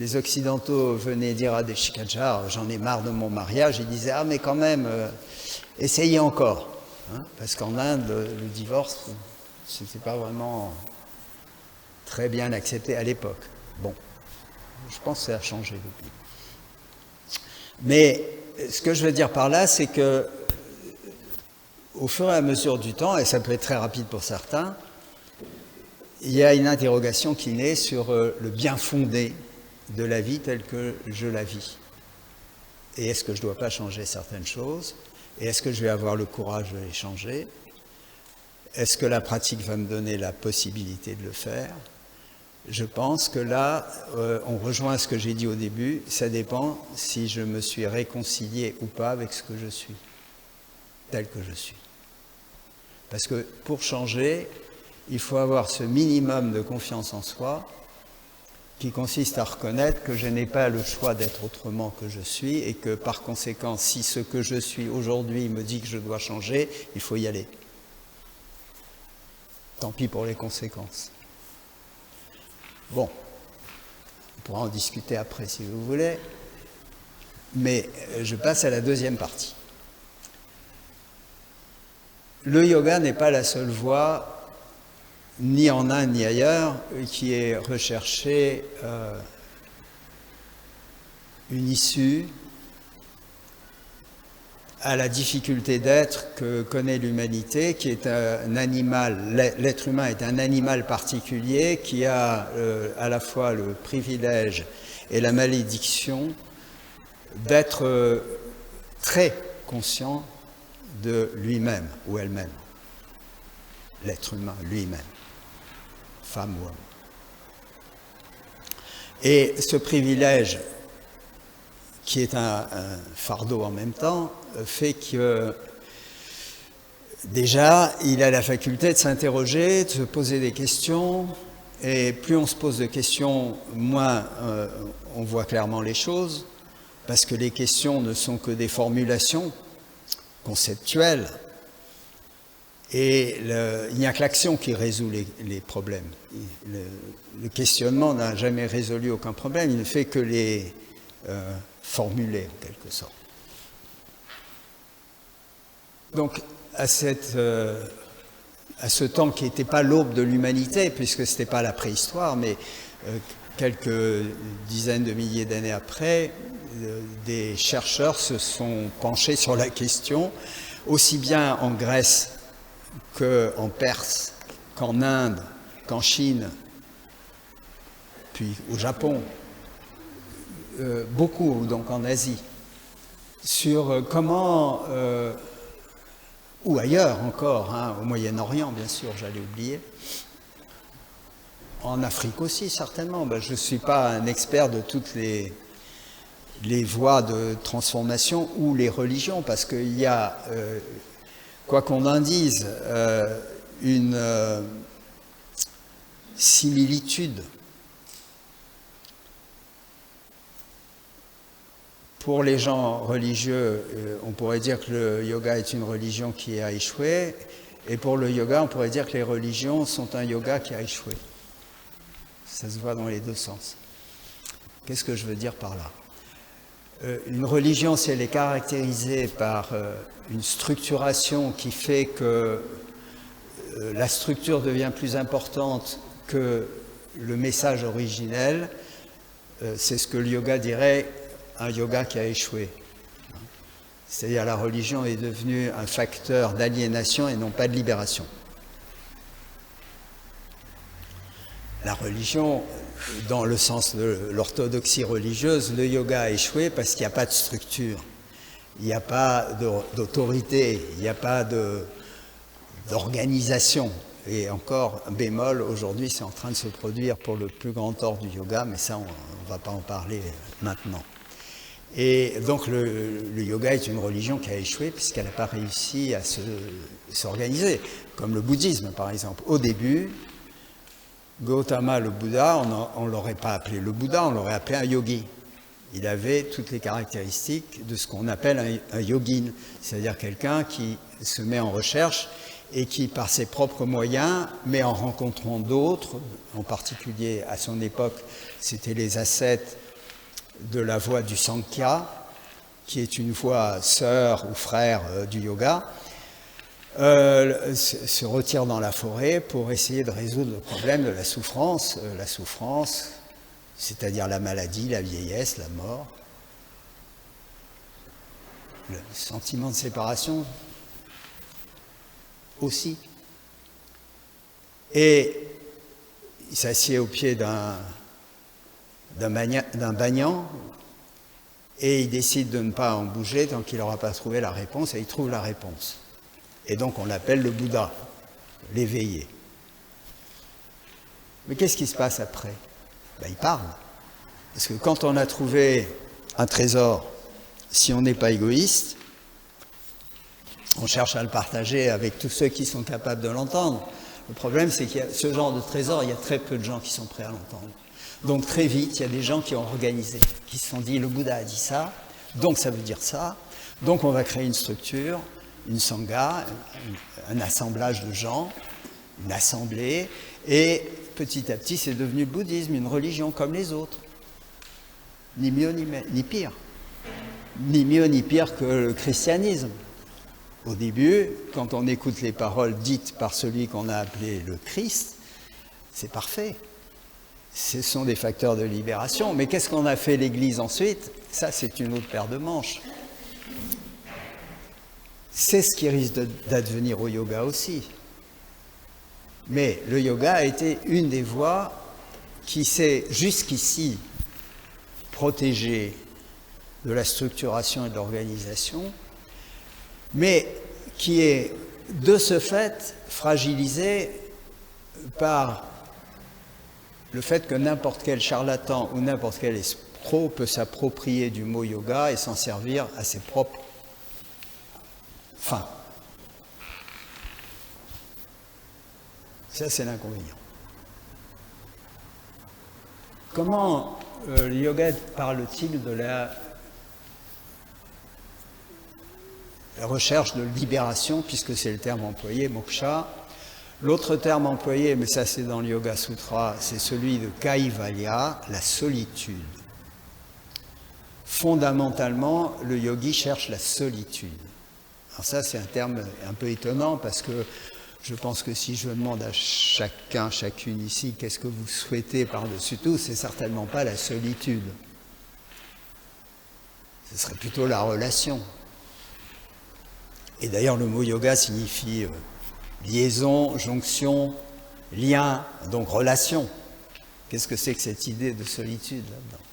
les Occidentaux venaient dire à des Shikachars, j'en ai marre de mon mariage, ils disaient, ah mais quand même, essayez encore. Hein, parce qu'en Inde, le divorce, c'était pas vraiment très bien accepté à l'époque. Bon, je pense que ça a changé depuis. Mais ce que je veux dire par là, c'est que au fur et à mesure du temps, et ça peut être très rapide pour certains, il y a une interrogation qui naît sur le bien fondé de la vie telle que je la vis. Et est-ce que je ne dois pas changer certaines choses? Et est-ce que je vais avoir le courage de les changer? Est-ce que la pratique va me donner la possibilité de le faire? Je pense que là, on rejoint ce que j'ai dit au début, ça dépend si je me suis réconcilié ou pas avec ce que je suis, tel que je suis. Parce que pour changer, il faut avoir ce minimum de confiance en soi qui consiste à reconnaître que je n'ai pas le choix d'être autrement que je suis et que par conséquent, si ce que je suis aujourd'hui me dit que je dois changer, il faut y aller. Tant pis pour les conséquences. Bon, on pourra en discuter après si vous voulez, mais je passe à la deuxième partie. Le yoga n'est pas la seule voie, ni en Inde ni ailleurs, qui est recherché une issue à la difficulté d'être que connaît l'humanité, qui est un animal, l'être humain est un animal particulier qui a à la fois le privilège et la malédiction d'être très conscient de lui-même ou elle-même, l'être humain lui-même, femme ou homme. Et ce privilège, qui est un fardeau en même temps, fait que déjà, il a la faculté de s'interroger, de se poser des questions, et plus on se pose de questions, moins on voit clairement les choses, parce que les questions ne sont que des formulations conceptuelles, et il n'y a que l'action qui résout les problèmes. Le questionnement n'a jamais résolu aucun problème, il ne fait que les formuler en quelque sorte. Donc, à ce temps qui n'était pas l'aube de l'humanité, puisque ce n'était pas la préhistoire, mais quelques dizaines de milliers d'années après, des chercheurs se sont penchés sur la question, aussi bien en Grèce qu'en Perse, qu'en Inde, qu'en Chine, puis au Japon, beaucoup donc en Asie, sur comment, ou ailleurs encore, hein, au Moyen-Orient bien sûr, j'allais oublier, en Afrique aussi certainement, ben, je ne suis pas un expert de toutes les voies de transformation ou les religions, parce qu'il y a, quoi qu'on en dise, une similitude. Pour les gens religieux, on pourrait dire que le yoga est une religion qui a échoué, et pour le yoga, on pourrait dire que les religions sont un yoga qui a échoué. Ça se voit dans les deux sens. Qu'est-ce que je veux dire par là? Une religion, si elle est caractérisée par une structuration qui fait que la structure devient plus importante que le message originel, c'est ce que le yoga dirait un yoga qui a échoué. C'est-à-dire la religion est devenue un facteur d'aliénation et non pas de libération. La religion, dans le sens de l'orthodoxie religieuse, le yoga a échoué parce qu'il n'y a pas de structure, il n'y a pas d'autorité, il n'y a pas d'organisation. Et encore, un bémol, aujourd'hui, c'est en train de se produire pour le plus grand ordre du yoga, mais ça, on ne va pas en parler maintenant. Et donc le yoga est une religion qui a échoué puisqu'elle n'a pas réussi à s'organiser, comme le bouddhisme par exemple. Au début, Gautama le Bouddha, on ne l'aurait pas appelé le Bouddha, on l'aurait appelé un yogi. Il avait toutes les caractéristiques de ce qu'on appelle un yogin, c'est-à-dire quelqu'un qui se met en recherche et qui, par ses propres moyens, mais en rencontrant d'autres, en particulier à son époque, c'était les ascètes de la voie du Sankhya, qui est une voie sœur ou frère du yoga, se retire dans la forêt pour essayer de résoudre le problème de la souffrance, c'est-à-dire la maladie, la vieillesse, la mort, le sentiment de séparation aussi. Et il s'assied au pied d'un banyan et il décide de ne pas en bouger tant qu'il n'aura pas trouvé la réponse, et il trouve la réponse. Et donc on l'appelle le Bouddha, l'éveillé. Mais qu'est-ce qui se passe après? Il parle. Parce que quand on a trouvé un trésor, si on n'est pas égoïste, on cherche à le partager avec tous ceux qui sont capables de l'entendre. Le problème, c'est qu'il y a ce genre de trésor, il y a très peu de gens qui sont prêts à l'entendre. Donc très vite, il y a des gens qui ont organisé, qui se sont dit, le Bouddha a dit ça, donc ça veut dire ça, donc on va créer une structure, une sangha, un assemblage de gens, une assemblée, et petit à petit, c'est devenu le bouddhisme, une religion comme les autres. Ni mieux ni pire. Ni mieux ni pire que le christianisme. Au début, quand on écoute les paroles dites par celui qu'on a appelé le Christ, c'est parfait. Ce sont des facteurs de libération. Mais qu'est-ce qu'on a fait l'Église ensuite? Ça, c'est une autre paire de manches. C'est ce qui risque d'advenir au yoga aussi. Mais le yoga a été une des voies qui s'est jusqu'ici protégée de la structuration et de l'organisation, mais qui est de ce fait fragilisée par le fait que n'importe quel charlatan ou n'importe quel escroc peut s'approprier du mot yoga et s'en servir à ses propres fins. Ça, c'est l'inconvénient. Comment le yoga parle-t-il de la recherche de libération, puisque c'est le terme employé, moksha? L'autre terme employé, mais ça c'est dans le Yoga Sutra, c'est celui de kaivalya, la solitude. Fondamentalement, le yogi cherche la solitude. Alors ça, c'est un terme un peu étonnant parce que je pense que si je demande à chacun, chacune ici, qu'est-ce que vous souhaitez par-dessus tout, c'est certainement pas la solitude. Ce serait plutôt la relation. Et d'ailleurs, le mot yoga signifie liaison, jonction, lien, donc relation. Qu'est-ce que c'est que cette idée de solitude là-dedans?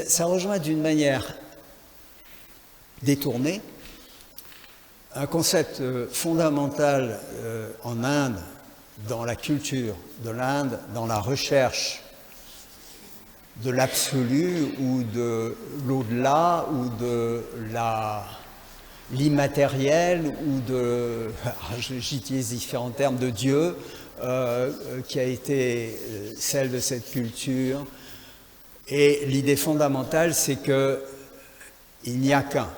Ça rejoint d'une manière détournée un concept fondamental en Inde, dans la culture de l'Inde, dans la recherche de l'absolu ou de l'au-delà ou de l'immatériel ou de, j'utilise différents termes, de Dieu, qui a été celle de cette culture. Et l'idée fondamentale, c'est qu'il n'y a qu'un.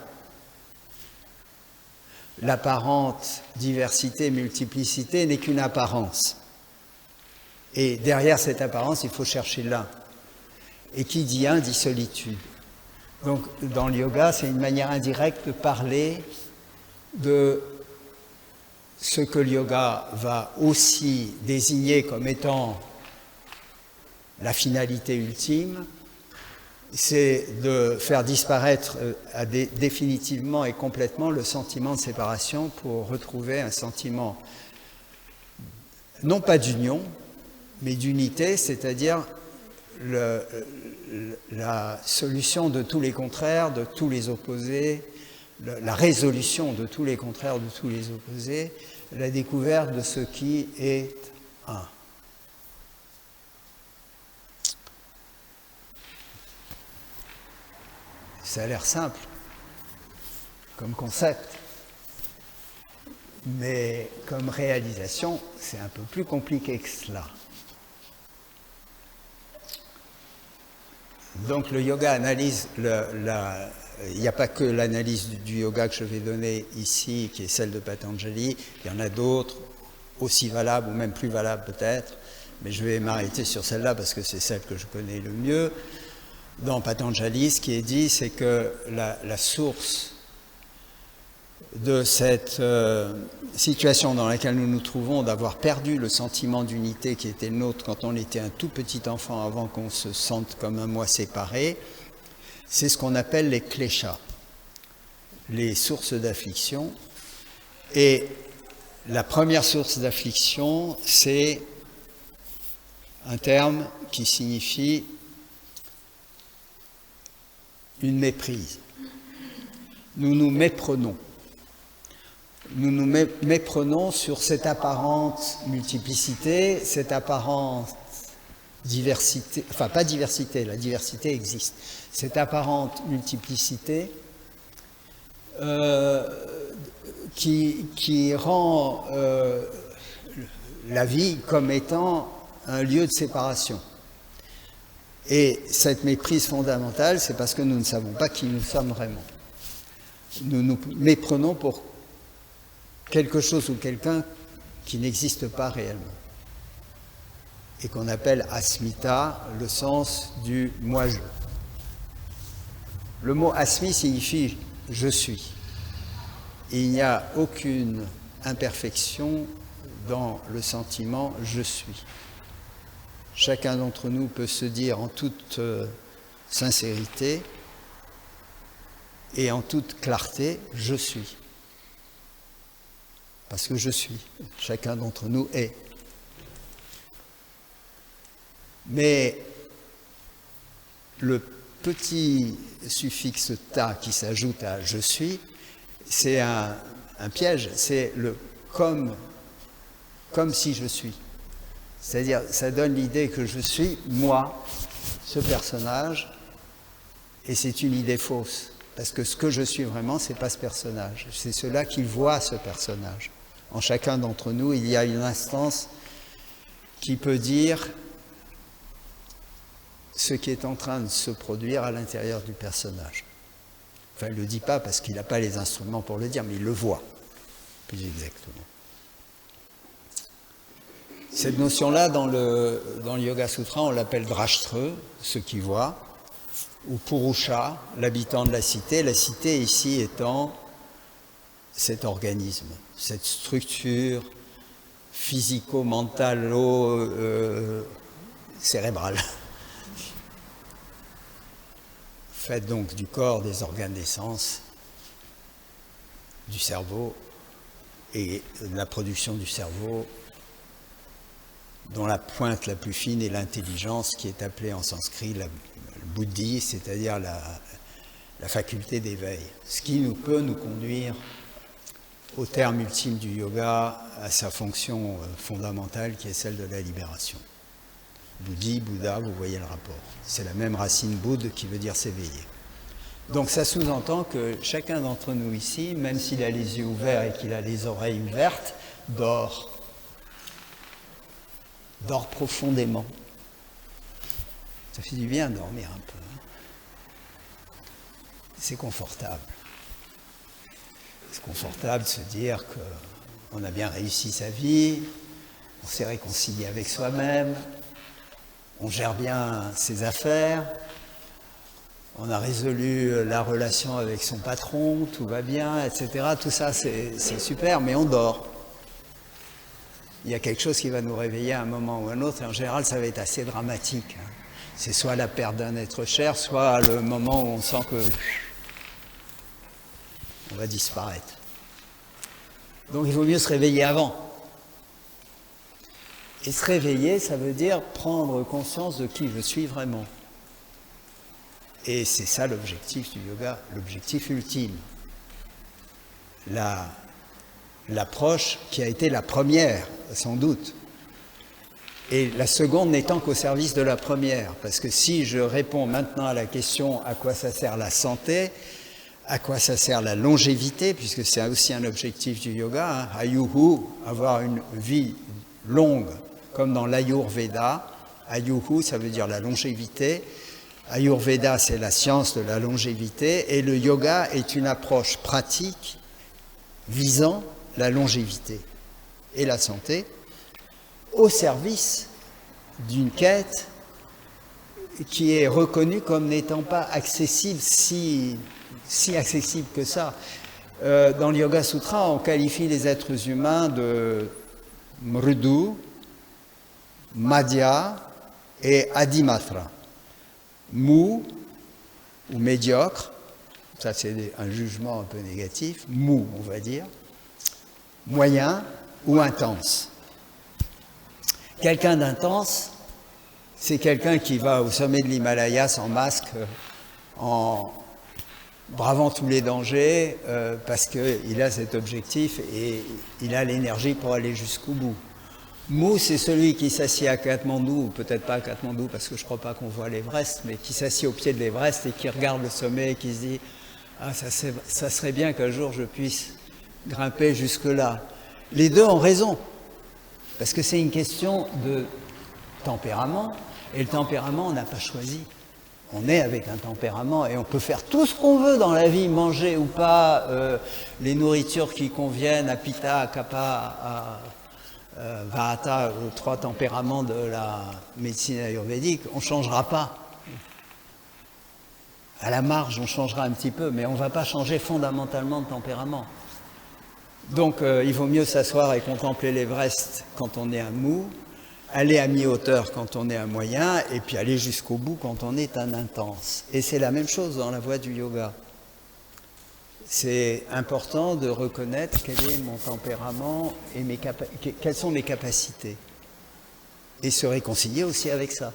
L'apparente diversité, multiplicité n'est qu'une apparence. Et derrière cette apparence, il faut chercher l'un. Et qui dit un, dit solitude. Donc, dans le yoga, c'est une manière indirecte de parler de ce que le yoga va aussi désigner comme étant la finalité ultime, c'est de faire disparaître définitivement et complètement le sentiment de séparation pour retrouver un sentiment, non pas d'union, mais d'unité, c'est-à-dire la solution de tous les contraires, de tous les opposés, la résolution de tous les contraires, de tous les opposés, la découverte de ce qui est un. Ça a l'air simple comme concept, mais comme réalisation, c'est un peu plus compliqué que cela. Donc le yoga analyse, il n'y a pas que l'analyse du yoga que je vais donner ici, qui est celle de Patanjali, il y en a d'autres aussi valables ou même plus valables peut-être, mais je vais m'arrêter sur celle-là parce que c'est celle que je connais le mieux, dans Patanjali, ce qui est dit, c'est que la source de cette situation dans laquelle nous nous trouvons, d'avoir perdu le sentiment d'unité qui était le nôtre quand on était un tout petit enfant avant qu'on se sente comme un moi séparé, c'est ce qu'on appelle les kleshas, les sources d'affliction. Et la première source d'affliction, c'est un terme qui signifie une méprise. Nous nous méprenons. Nous nous méprenons sur cette apparente multiplicité, cette apparente diversité, enfin pas diversité, la diversité existe, cette apparente multiplicité qui rend la vie comme étant un lieu de séparation. Et cette méprise fondamentale, c'est parce que nous ne savons pas qui nous sommes vraiment. Nous nous méprenons pour quelque chose ou quelqu'un qui n'existe pas réellement et qu'on appelle asmita, le sens du moi-je. Le mot asmi signifie « je suis ». Et il n'y a aucune imperfection dans le sentiment « je suis ». Chacun d'entre nous peut se dire en toute sincérité et en toute clarté « je suis ». Parce que je suis. Chacun d'entre nous est. Mais le petit suffixe « ta » qui s'ajoute à « je suis », c'est un piège, c'est le comme si je suis. C'est-à-dire, ça donne l'idée que je suis, moi, ce personnage, et c'est une idée fausse. Parce que ce que je suis vraiment, ce n'est pas ce personnage. C'est cela qui voit ce personnage. En chacun d'entre nous, il y a une instance qui peut dire ce qui est en train de se produire à l'intérieur du personnage. Enfin, il ne le dit pas parce qu'il n'a pas les instruments pour le dire, mais il le voit, plus exactement. Cette notion-là, dans le Yoga Sutra, on l'appelle Drashtre, ce qui voit, ou Purusha, l'habitant de la cité ici étant cet organisme, cette structure physico-mentalo-cérébrale, faite donc du corps, des organes des sens, du cerveau et de la production du cerveau, dont la pointe la plus fine est l'intelligence, qui est appelée en sanskrit le buddhi, c'est-à-dire la faculté d'éveil. Ce qui peut nous conduire au terme ultime du yoga, à sa fonction fondamentale qui est celle de la libération. Buddhi, Bouddha, vous voyez le rapport. C'est la même racine Bouddha qui veut dire s'éveiller. Donc ça sous-entend que chacun d'entre nous ici, même s'il a les yeux ouverts et qu'il a les oreilles ouvertes, dort profondément. Ça fait du bien de dormir un peu. C'est confortable. C'est confortable de se dire qu'on a bien réussi sa vie, on s'est réconcilié avec soi-même, on gère bien ses affaires, on a résolu la relation avec son patron, tout va bien, etc. Tout ça, c'est super, mais on dort. Il y a quelque chose qui va nous réveiller à un moment ou à un autre, et en général, ça va être assez dramatique. C'est soit la perte d'un être cher, soit le moment où on sent que on va disparaître. Donc il vaut mieux se réveiller avant. Et se réveiller, ça veut dire prendre conscience de qui je suis vraiment. Et c'est ça l'objectif du yoga, l'objectif ultime. L'approche qui a été la première, sans doute. Et la seconde n'étant qu'au service de la première. Parce que si je réponds maintenant à la question à quoi ça sert la santé, à quoi ça sert la longévité, puisque c'est aussi un objectif du yoga, Ayuhu, avoir une vie longue, comme dans l'Ayurveda. Ayuhu, ça veut dire la longévité. Ayurveda, c'est la science de la longévité, et le yoga est une approche pratique visant la longévité et la santé au service d'une quête qui est reconnue comme n'étant pas accessible, si accessible que ça. Dans le Yoga Sutra, on qualifie les êtres humains de mrudu, madhya et adimatra. Mou ou médiocre, ça c'est un jugement un peu négatif, mou on va dire, moyen ou intense. Quelqu'un d'intense, c'est quelqu'un qui va au sommet de l'Himalaya sans masque, en bravant tous les dangers, parce qu'il a cet objectif et il a l'énergie pour aller jusqu'au bout. Mou, c'est celui qui s'assied à Katmandou, ou peut-être pas à Katmandou, parce que je ne crois pas qu'on voit l'Everest, mais qui s'assied au pied de l'Everest et qui regarde le sommet et qui se dit « Ah, ça serait bien qu'un jour je puisse grimper jusque-là ». Les deux ont raison, parce que c'est une question de tempérament, et le tempérament, on n'a pas choisi. On est avec un tempérament et on peut faire tout ce qu'on veut dans la vie, manger ou pas, les nourritures qui conviennent à Pitta, à Kapha, à Vata, aux 3 tempéraments de la médecine ayurvédique, on ne changera pas. À la marge, on changera un petit peu, mais on ne va pas changer fondamentalement de tempérament. Donc il vaut mieux s'asseoir et contempler l'Everest quand on est un mou, aller à mi-hauteur quand on est un moyen, et puis aller jusqu'au bout quand on est un intense. Et c'est la même chose dans la voie du yoga. C'est important de reconnaître quel est mon tempérament et quelles sont mes capacités. Et se réconcilier aussi avec ça.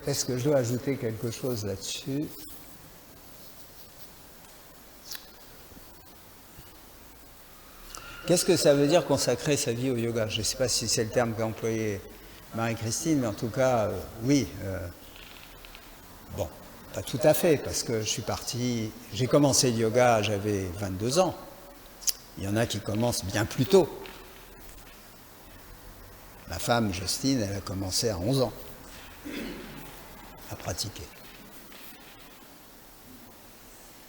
Est-ce que je dois ajouter quelque chose là-dessus ? Qu'est-ce que ça veut dire consacrer sa vie au yoga ? Je ne sais pas si c'est le terme qu'a employé Marie-Christine, mais en tout cas, oui. Bon, pas tout à fait, parce que j'ai commencé le yoga, j'avais 22 ans. Il y en a qui commencent bien plus tôt. Ma femme, Justine, elle a commencé à 11 ans à pratiquer.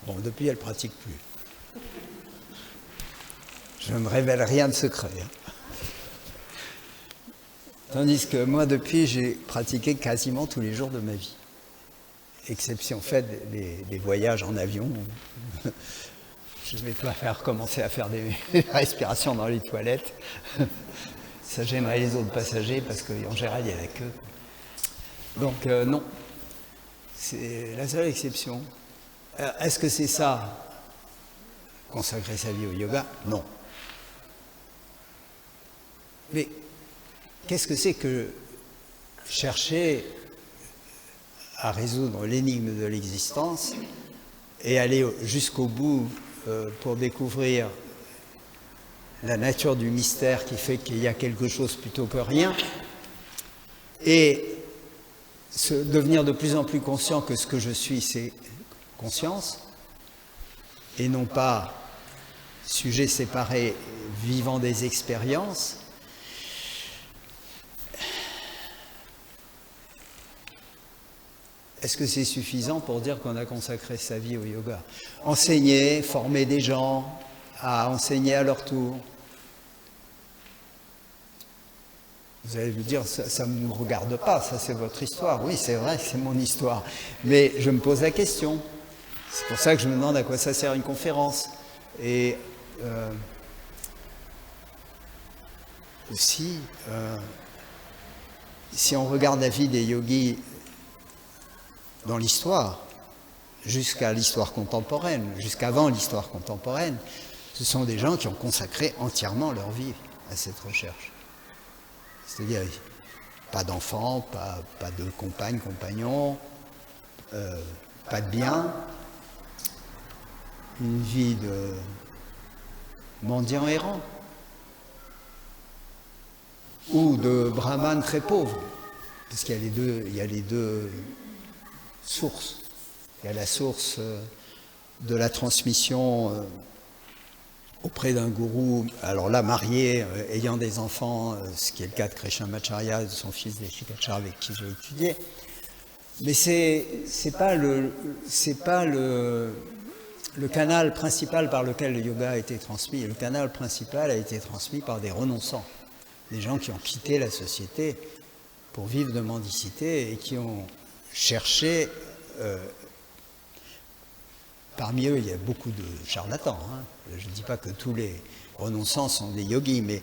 Bon, depuis, elle ne pratique plus. Je ne me révèle rien de secret. Tandis que moi, depuis, j'ai pratiqué quasiment tous les jours de ma vie. Exception faite des voyages en avion. Je ne vais pas commencer à faire des respirations dans les toilettes. Ça gênerait les autres passagers parce qu'en général, il y a la queue. Donc, non. C'est la seule exception. Est-ce que c'est ça, consacrer sa vie au yoga ? Non. Mais qu'est-ce que c'est que chercher à résoudre l'énigme de l'existence et aller jusqu'au bout pour découvrir la nature du mystère qui fait qu'il y a quelque chose plutôt que rien, et devenir de plus en plus conscient que ce que je suis, c'est conscience, et non pas sujet séparé vivant des expériences. Est-ce que c'est suffisant pour dire qu'on a consacré sa vie au yoga ? Enseigner, former des gens à enseigner à leur tour. Vous allez vous dire, ça ne me regarde pas, ça c'est votre histoire. Oui, c'est vrai, c'est mon histoire. Mais je me pose la question. C'est pour ça que je me demande à quoi ça sert une conférence. Et aussi, si on regarde la vie des yogis dans l'histoire, jusqu'à l'histoire contemporaine, jusqu'avant l'histoire contemporaine, ce sont des gens qui ont consacré entièrement leur vie à cette recherche. C'est-à-dire, pas d'enfants, pas de compagne, compagnon, pas de biens, une vie de mendiant errant, ou de brahman très pauvre, parce qu'il y a les deux sources. Il y a la source de la transmission auprès d'un gourou, alors là marié, ayant des enfants, ce qui est le cas de Krishnamacharya, de son fils Deshikachara avec qui j'ai étudié. Mais c'est pas le canal principal par lequel le yoga a été transmis. Le canal principal a été transmis par des renonçants, des gens qui ont quitté la société pour vivre de mendicité et qui ont cherché. Parmi eux, il y a beaucoup de charlatans. Hein. Je ne dis pas que tous les renonçants sont des yogis, mais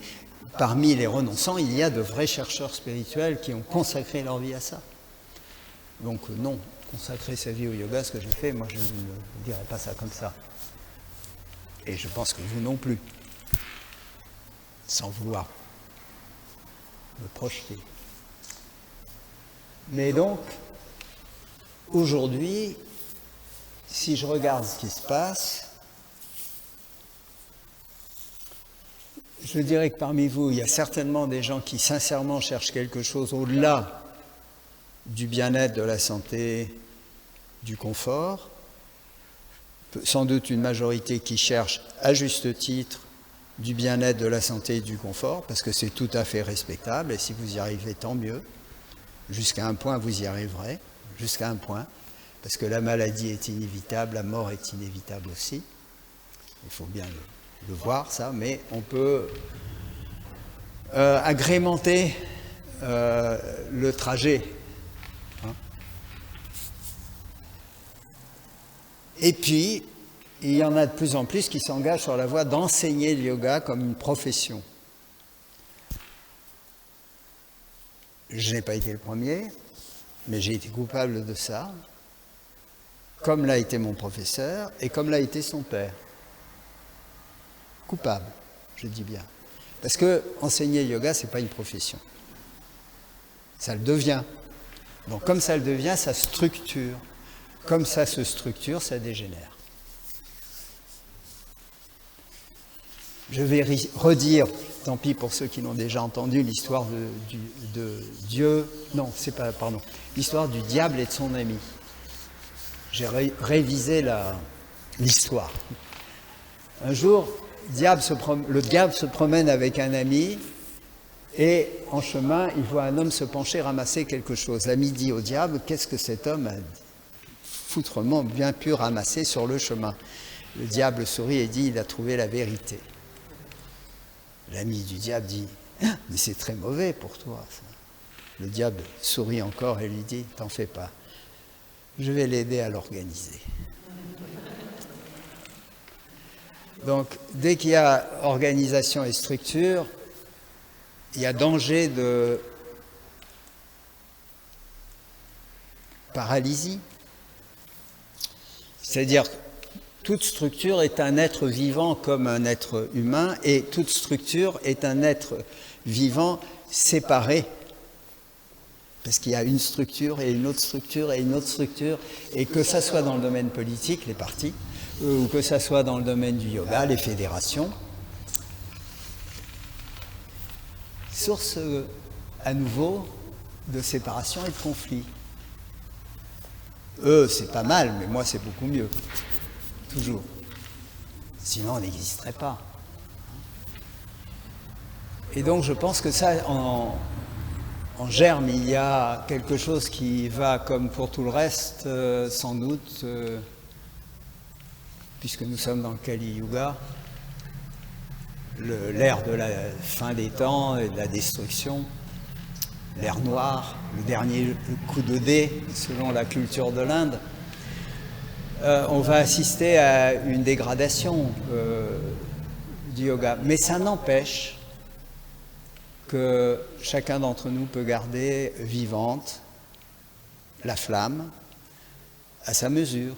parmi les renonçants, il y a de vrais chercheurs spirituels qui ont consacré leur vie à ça. Donc non, consacrer sa vie au yoga, ce que j'ai fait, moi je ne dirais pas ça comme ça. Et je pense que vous non plus, sans vouloir me projeter. Mais donc, aujourd'hui, si je regarde ce qui se passe, je dirais que parmi vous, il y a certainement des gens qui sincèrement cherchent quelque chose au-delà du bien-être, de la santé, du confort. Sans doute une majorité qui cherche à juste titre du bien-être, de la santé et du confort, parce que c'est tout à fait respectable, et si vous y arrivez, tant mieux. Jusqu'à un point, vous y arriverez, jusqu'à un point, parce que la maladie est inévitable, la mort est inévitable aussi. Il faut bien le voir, ça, mais on peut agrémenter le trajet. Et puis, il y en a de plus en plus qui s'engagent sur la voie d'enseigner le yoga comme une profession. Je n'ai pas été le premier, mais j'ai été coupable de ça, comme l'a été mon professeur et comme l'a été son père. Coupable, je dis bien. Parce que enseigner le yoga, ce n'est pas une profession. Ça le devient. Donc comme ça le devient, ça structure. Comme ça se structure, ça dégénère. Je vais redire, tant pis pour ceux qui l'ont déjà entendu, l'histoire de Dieu, non, c'est pas, pardon, l'histoire du diable et de son ami. J'ai révisé l'histoire. Un jour, le diable se promène avec un ami et en chemin, il voit un homme se pencher, ramasser quelque chose. L'ami dit au diable, qu'est-ce que cet homme a foutrement bien pu ramasser sur le chemin? Le diable sourit et dit, il a trouvé la vérité. L'ami du diable dit, ah, mais c'est très mauvais pour toi, ça. Le diable sourit encore et lui dit, t'en fais pas, je vais l'aider à l'organiser. Donc, dès qu'il y a organisation et structure, il y a danger de paralysie. C'est-à-dire que toute structure est un être vivant comme un être humain, et toute structure est un être vivant séparé. Parce qu'il y a une structure et une autre structure et une autre structure, et que ça soit dans le domaine politique, les partis, ou que ça soit dans le domaine du yoga, les fédérations. Source à nouveau de séparation et de conflit. Eux, c'est pas mal, mais moi, c'est beaucoup mieux. Toujours. Sinon, on n'existerait pas. Et donc, je pense que ça, en germe, il y a quelque chose qui va, comme pour tout le reste, sans doute, puisque nous sommes dans le Kali Yuga, l'ère de la fin des temps et de la destruction, l'ère noire, le dernier coup de dé, selon la culture de l'Inde, on va assister à une dégradation du yoga. Mais ça n'empêche que chacun d'entre nous peut garder vivante la flamme à sa mesure.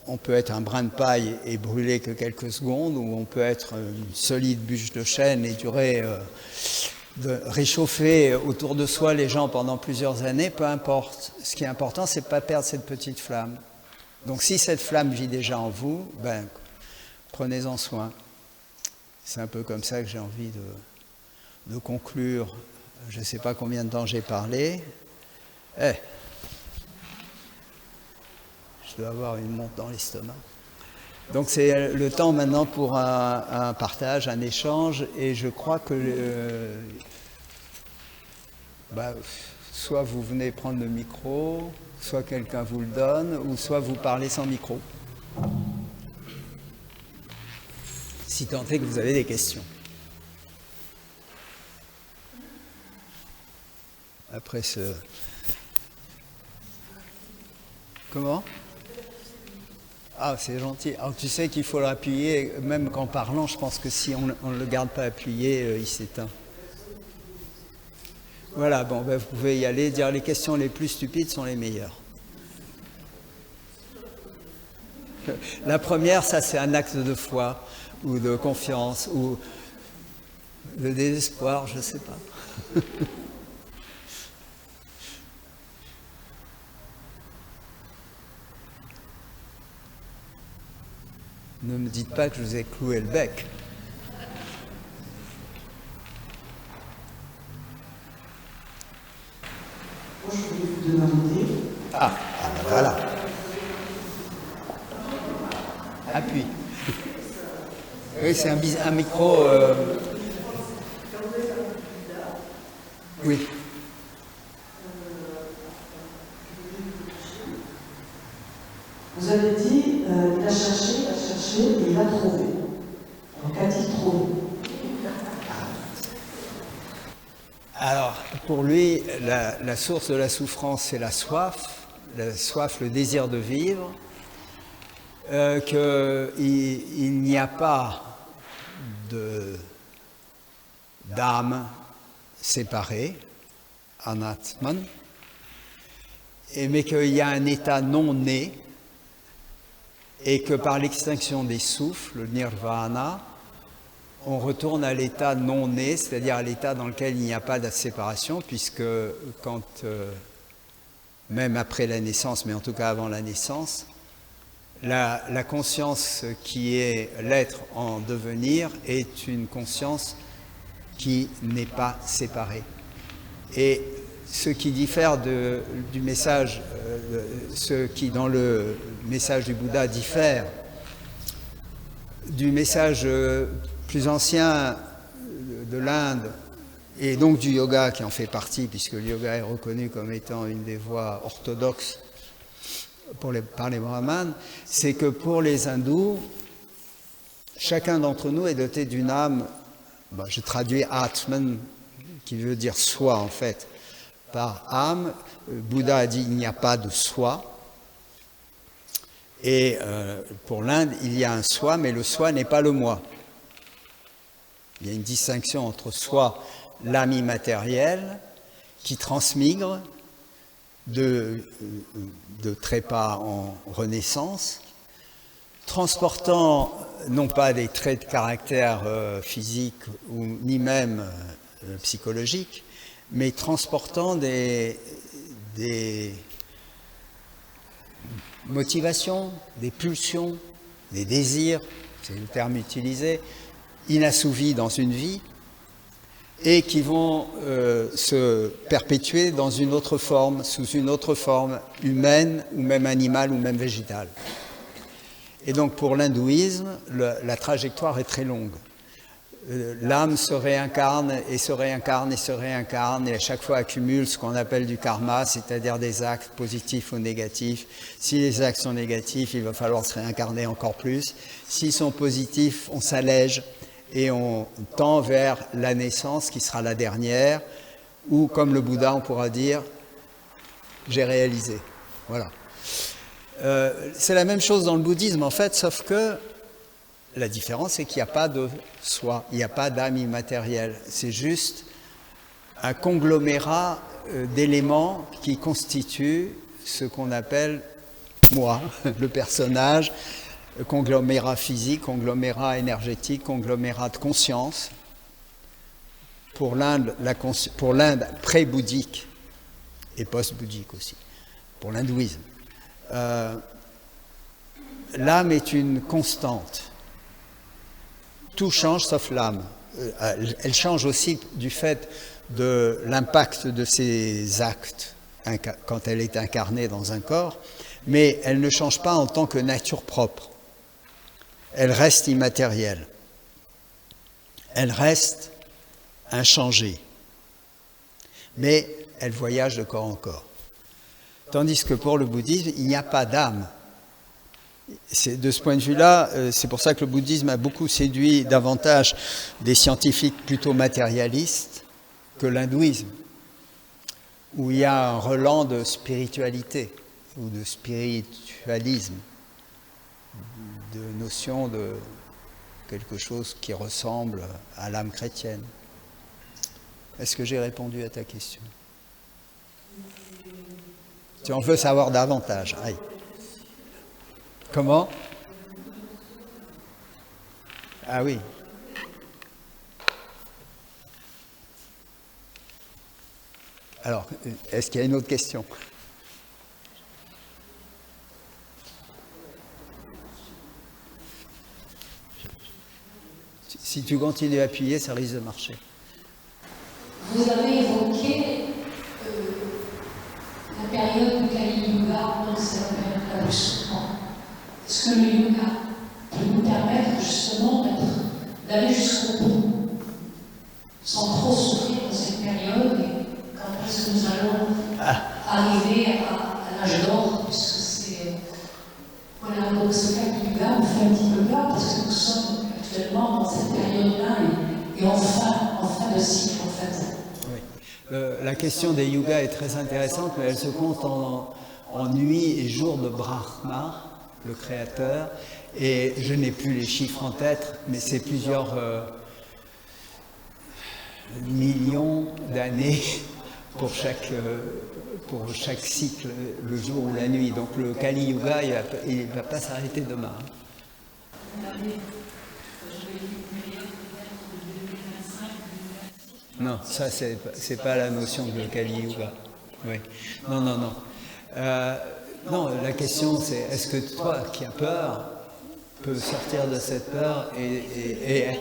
On peut être un brin de paille et brûler que quelques secondes, ou on peut être une solide bûche de chêne et de réchauffer autour de soi les gens pendant plusieurs années, peu importe. Ce qui est important, c'est de ne pas perdre cette petite flamme. Donc si cette flamme vit déjà en vous, prenez-en soin. C'est un peu comme ça que j'ai envie de conclure. Je ne sais pas combien de temps j'ai parlé. Je dois avoir une monte dans l'estomac. Donc c'est le temps maintenant pour un partage, un échange, et je crois que soit vous venez prendre le micro, soit quelqu'un vous le donne, ou soit vous parlez sans micro. Si tant est que vous avez des questions. Après ce... Comment ? Ah, c'est gentil. Alors, tu sais qu'il faut l'appuyer, même qu'en parlant, je pense que si on ne le garde pas appuyé, il s'éteint. Voilà, bon, ben, vous pouvez y aller, dire les questions les plus stupides sont les meilleures. La première, ça c'est un acte de foi, ou de confiance, ou de désespoir, je ne sais pas. Ne me dites pas que je vous ai cloué le bec. Moi, je voulais vous demander. Ah, ben voilà. Appuie. Oui, c'est un micro. Oui. Vous avez dit, il a cherché, et il a trouvé. Alors, qu'a-t-il trouvé? Alors, pour lui, la source de la souffrance, c'est la soif, le désir de vivre, qu'il n'y a pas d'âme séparée, anatman, mais qu'il y a un état non né, et que par l'extinction des souffles, le nirvana, on retourne à l'état non né, c'est-à-dire à l'état dans lequel il n'y a pas de séparation, puisque même après la naissance, mais en tout cas avant la naissance, la conscience qui est l'être en devenir est une conscience qui n'est pas séparée. Et ce qui diffère du message, ce qui dans le message du Bouddha diffère du message plus ancien de l'Inde et donc du yoga qui en fait partie, puisque le yoga est reconnu comme étant une des voies orthodoxes par les brahmanes, c'est que pour les hindous, chacun d'entre nous est doté d'une âme, je traduis Atman, qui veut dire soi en fait, par âme. Bouddha a dit il n'y a pas de soi. Et pour l'Inde, il y a un soi, mais le soi n'est pas le moi. Il y a une distinction entre soi, l'âme immatérielle, qui transmigre de trépas en renaissance, transportant non pas des traits de caractère physique ni même psychologique, mais transportant des motivations, des pulsions, des désirs, c'est le terme utilisé, inassouvis dans une vie, et qui vont se perpétuer dans une autre forme, sous une autre forme humaine, ou même animale, ou même végétale. Et donc pour l'hindouisme, la trajectoire est très longue. L'âme se réincarne et se réincarne et se réincarne et à chaque fois accumule ce qu'on appelle du karma, c'est-à-dire des actes positifs ou négatifs. Si les actes sont négatifs, il va falloir se réincarner encore plus. S'ils sont positifs, on s'allège et on tend vers la naissance qui sera la dernière, ou comme le Bouddha, on pourra dire « j'ai réalisé ». Voilà. C'est la même chose dans le bouddhisme en fait, sauf que la différence, c'est qu'il n'y a pas de soi, il n'y a pas d'âme immatérielle. C'est juste un conglomérat d'éléments qui constituent ce qu'on appelle moi, le personnage, conglomérat physique, conglomérat énergétique, conglomérat de conscience. Pour l'Inde pré-bouddhique et post-bouddhique aussi, pour l'hindouisme. L'âme est une constante. Tout change sauf l'âme. Elle change aussi du fait de l'impact de ses actes quand elle est incarnée dans un corps, mais elle ne change pas en tant que nature propre. Elle reste immatérielle. Elle reste inchangée. Mais elle voyage de corps en corps. Tandis que pour le bouddhisme, il n'y a pas d'âme. De ce point de vue-là, c'est pour ça que le bouddhisme a beaucoup séduit davantage des scientifiques plutôt matérialistes que l'hindouisme, où il y a un relent de spiritualité ou de spiritualisme, de notion de quelque chose qui ressemble à l'âme chrétienne. Est-ce que j'ai répondu à ta question? Si on veut savoir davantage. Aïe. Comment? Ah oui. Alors, est-ce qu'il y a une autre question? Si tu continues à appuyer, ça risque de marcher. Vous avez évoqué la période du Kali Yuga, donc c'est la période la plus souffrante. Est-ce que le yoga peut nous permettre justement d'aller jusqu'au bout, sans trop souffrir dans cette période, et quand est-ce que nous allons arriver à l'âge d'or, puisque c'est... Voilà, donc ce Kali Yuga, on fait un petit peu peur, parce que nous sommes actuellement dans cette période-là, et en fin de cycle, en fait. Oui. La question des yugas est très intéressante, mais elle se compte en nuits et jours de Brahma, le créateur, et je n'ai plus les chiffres en tête, mais c'est plusieurs millions d'années pour chaque cycle, le jour ou la nuit. Donc le Kali Yuga, il ne va pas s'arrêter demain. Non, ça c'est pas la notion de Kali Yuga. Oui. Non. Non, la question c'est est-ce que toi qui as peur peux sortir de cette peur et...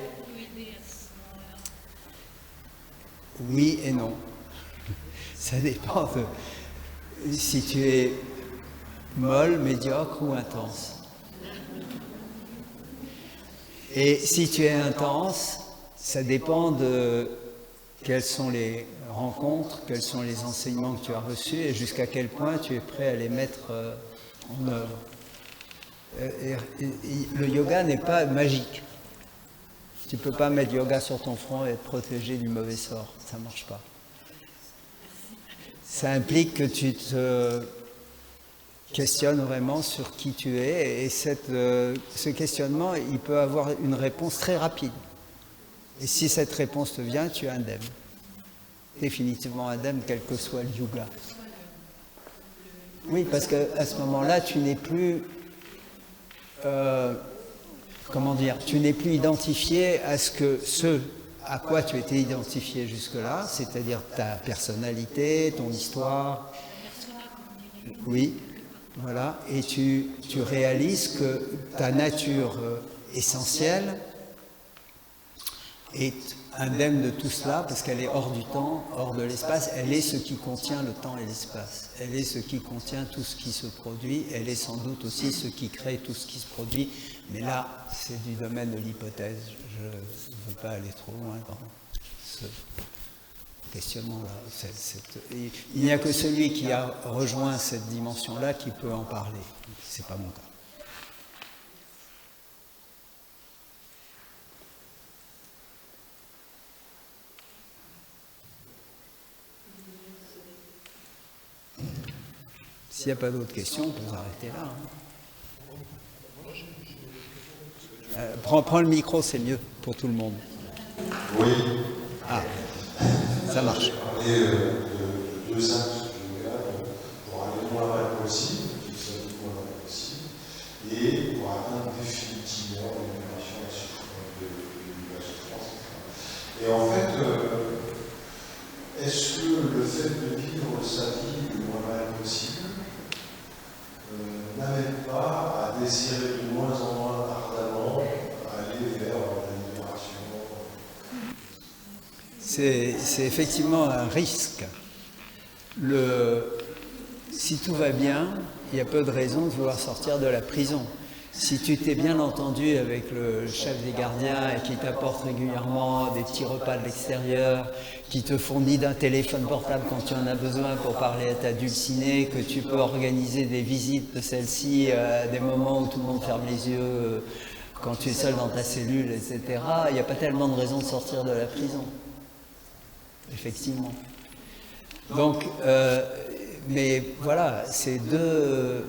Oui et non. Ça dépend de si tu es molle, médiocre ou intense. Et si tu es intense, ça dépend de quelles sont les rencontres, quels sont les enseignements que tu as reçus et jusqu'à quel point tu es prêt à les mettre en œuvre. Le yoga n'est pas magique. Tu ne peux pas mettre yoga sur ton front et être protégé du mauvais sort. Ça ne marche pas. Ça implique que tu te questionnes vraiment sur qui tu es et ce questionnement, il peut avoir une réponse très rapide. Et si cette réponse te vient, tu es indemne. Définitivement indemne, quel que soit le yoga. Oui, parce qu'à ce moment-là, tu n'es plus... tu n'es plus identifié à ce à quoi tu étais identifié jusque-là, c'est-à-dire ta personnalité, ton histoire. Oui, voilà. Et tu réalises que ta nature essentielle est indemne de tout cela parce qu'elle est hors du temps, hors de l'espace. Elle est ce qui contient le temps et l'espace. Elle est ce qui contient tout ce qui se produit. Elle est sans doute aussi ce qui crée tout ce qui se produit. Mais là, c'est du domaine de l'hypothèse. Je ne veux pas aller trop loin dans ce questionnement-là. Il n'y a que celui qui a rejoint cette dimension-là qui peut en parler. Ce n'est pas mon cas. S'il n'y a pas d'autres questions, on peut s'arrêter là. Prends le micro, c'est mieux pour tout le monde. Oui. Ah, ça marche. Et de deux axes de yoga pour aller le moins mal possible, qu'il soit le moins mal possible, et pour atteindre définitivement l'élimination de la souffrance. Et en fait, est-ce que le fait de vivre sa vie le moins mal possible n'amène pas à désirer de moins en moins ardemment aller vers la libération? C'est effectivement un risque. Si tout va bien, il y a peu de raisons de vouloir sortir de la prison. Si tu t'es bien entendu avec le chef des gardiens et qui t'apporte régulièrement des petits repas de l'extérieur, qui te fournit d'un téléphone portable quand tu en as besoin pour parler à ta dulcinée, que tu peux organiser des visites de celle-ci à des moments où tout le monde ferme les yeux, quand tu es seul dans ta cellule, etc., il n'y a pas tellement de raison de sortir de la prison. Effectivement. Donc, mais voilà, ces deux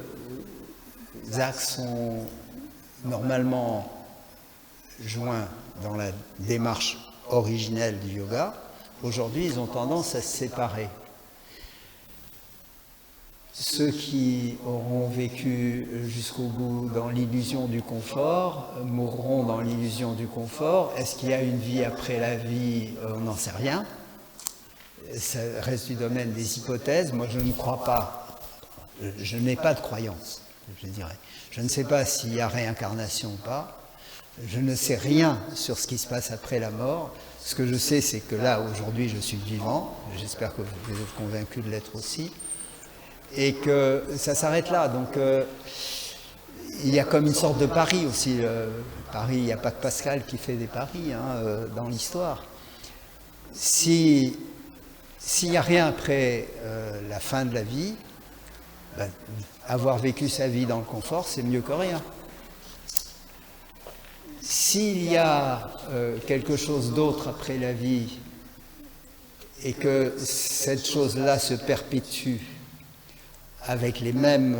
axes sont normalement joints dans la démarche originelle du yoga. Aujourd'hui, ils ont tendance à se séparer. Ceux qui auront vécu jusqu'au bout dans l'illusion du confort mourront dans l'illusion du confort. Est-ce qu'il y a une vie après la vie? On n'en sait rien. Ça reste du domaine des hypothèses. Moi, je ne crois pas. Je n'ai pas de croyance, je dirais. Je ne sais pas s'il y a réincarnation ou pas. Je ne sais rien sur ce qui se passe après la mort. Ce que je sais, c'est que là, aujourd'hui, je suis vivant. J'espère que vous êtes convaincus de l'être aussi. Et que ça s'arrête là. Donc, il y a comme une sorte de pari aussi. Pari, il n'y a pas que Pascal qui fait des paris dans l'histoire. S'il n'y a rien après la fin de la vie, ben, avoir vécu sa vie dans le confort, c'est mieux que rien. S'il y a quelque chose d'autre après la vie et que cette chose-là se perpétue avec les mêmes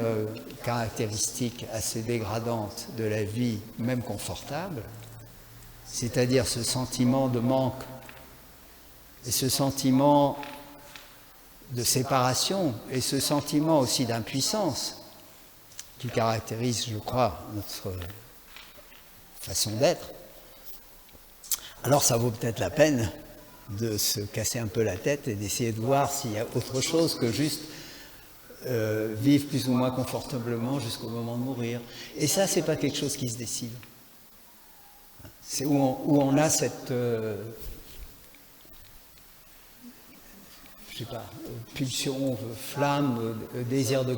caractéristiques assez dégradantes de la vie, même confortable, c'est-à-dire ce sentiment de manque et ce sentiment de séparation et ce sentiment aussi d'impuissance qui caractérise, je crois, notre façon d'être, alors ça vaut peut-être la peine de se casser un peu la tête et d'essayer de voir s'il y a autre chose que juste vivre plus ou moins confortablement jusqu'au moment de mourir. Et ça, c'est pas quelque chose qui se décide. C'est où on a cette je sais pas, pulsion, flamme, désir de...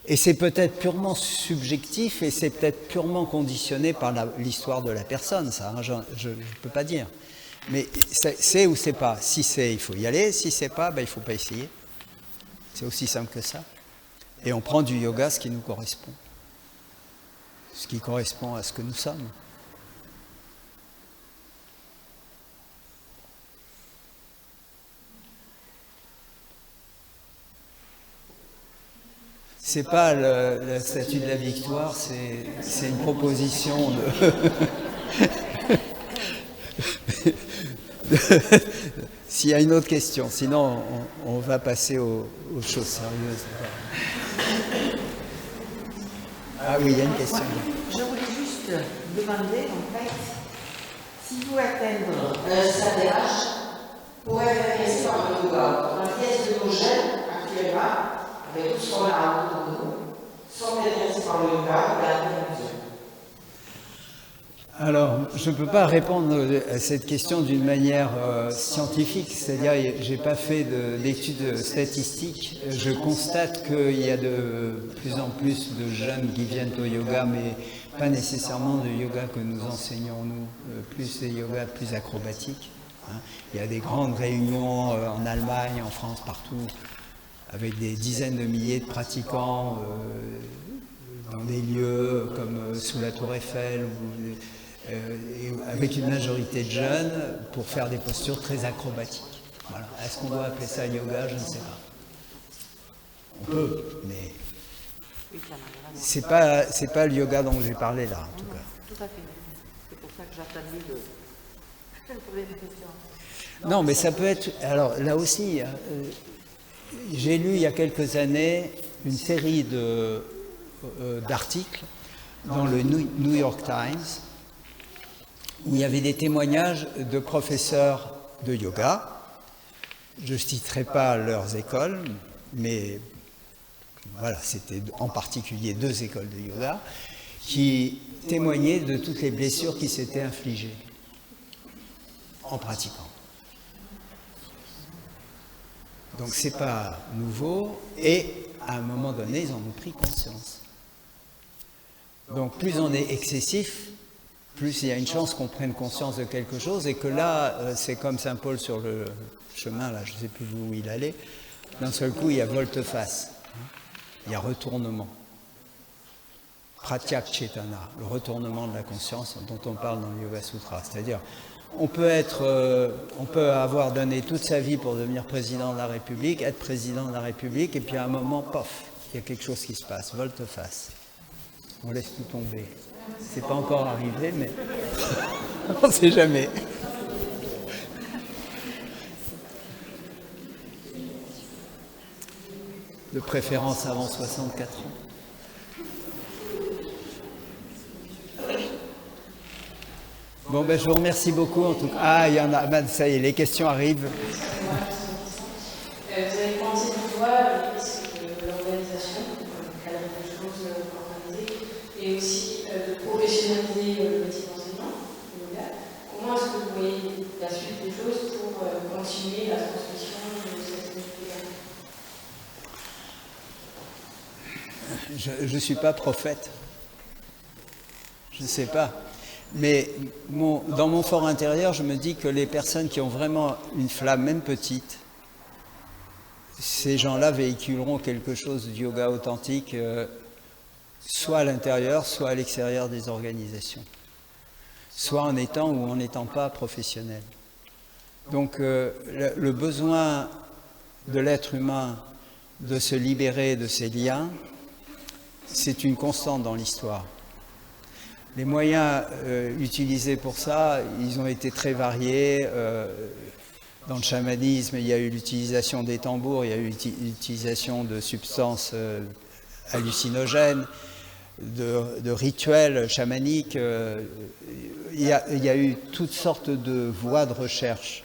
Et c'est peut-être purement subjectif et c'est peut-être purement conditionné par l'histoire de la personne, ça, hein, je ne peux pas dire. Mais c'est ou c'est pas. Si c'est, il faut y aller. Si c'est pas, ben, il ne faut pas essayer. C'est aussi simple que ça. Et on prend du yoga ce qui nous correspond. Ce qui correspond à ce que nous sommes. C'est pas la statue de la victoire, c'est une proposition de... S'il y a une autre question, sinon on va passer aux choses sérieuses. Ah oui, il y a une question. Je voulais juste demander, en fait, si vous atteindre SADH pour être intéressé par le yoga, dans la pièce de nos jeunes actuellement, avec tout ce qu'on a autour de nous, sont intéressés par le yoga et la télévision. Alors, je ne peux pas répondre à cette question d'une manière scientifique, c'est-à-dire je n'ai pas fait d'études statistiques. Je constate qu'il y a de plus en plus de jeunes qui viennent au yoga, mais pas nécessairement de yoga que nous enseignons nous, plus des yogas plus acrobatiques. Hein. Il y a des grandes réunions en Allemagne, en France, partout, avec des dizaines de milliers de pratiquants dans des lieux comme sous la Tour Eiffel, et avec une majorité de jeunes pour faire des postures très acrobatiques. Voilà. Est-ce qu'on doit appeler ça yoga? Je ne sais pas. On peut, mais c'est pas le yoga dont j'ai parlé là, en tout cas. Tout à fait. C'est pour ça que j'attendais de poser des questions. Non, mais ça peut être... Alors là aussi, j'ai lu il y a quelques années une série d'articles dans le New York Times où il y avait des témoignages de professeurs de yoga. Je ne citerai pas leurs écoles, mais voilà, c'était en particulier 2 écoles de yoga qui témoignaient de toutes les blessures qui s'étaient infligées en pratiquant. Donc c'est pas nouveau et à un moment donné, ils en ont pris conscience. Donc plus on est excessif, plus il y a une chance qu'on prenne conscience de quelque chose et que là, c'est comme Saint Paul sur le chemin, là, je ne sais plus où il allait, d'un seul coup, il y a volte-face, il y a retournement. Pratyak Chetana, le retournement de la conscience dont on parle dans le Yoga Sutra. C'est-à-dire, on peut avoir donné toute sa vie pour devenir président de la République, être président de la République, et puis à un moment, pof, il y a quelque chose qui se passe, volte-face. On laisse tout tomber. C'est pas encore arrivé, mais on ne sait jamais. De préférence avant 64 ans. Bon, ben, je vous remercie beaucoup en tout cas. Ah, il y en a, ça y est, les questions arrivent. Vous avez commencé pourquoi l'organisation, elle a des choses organisées, et aussi de professionnaliser le métier d'enseignant. Comment est-ce que vous voyez la suite des choses pour continuer la transmission de cette métier? Je ne suis pas prophète. Je ne sais pas. Mais dans mon fort intérieur, je me dis que les personnes qui ont vraiment une flamme, même petite, ces gens-là véhiculeront quelque chose de yoga authentique, soit à l'intérieur, soit à l'extérieur des organisations. Soit en étant ou en n'étant pas professionnels. Donc le besoin de l'être humain de se libérer de ses liens, c'est une constante dans l'histoire. Les moyens utilisés pour ça, ils ont été très variés. Dans le chamanisme, il y a eu l'utilisation des tambours, il y a eu l'utilisation de substances hallucinogènes, de rituels chamaniques. Il y a eu toutes sortes de voies de recherche.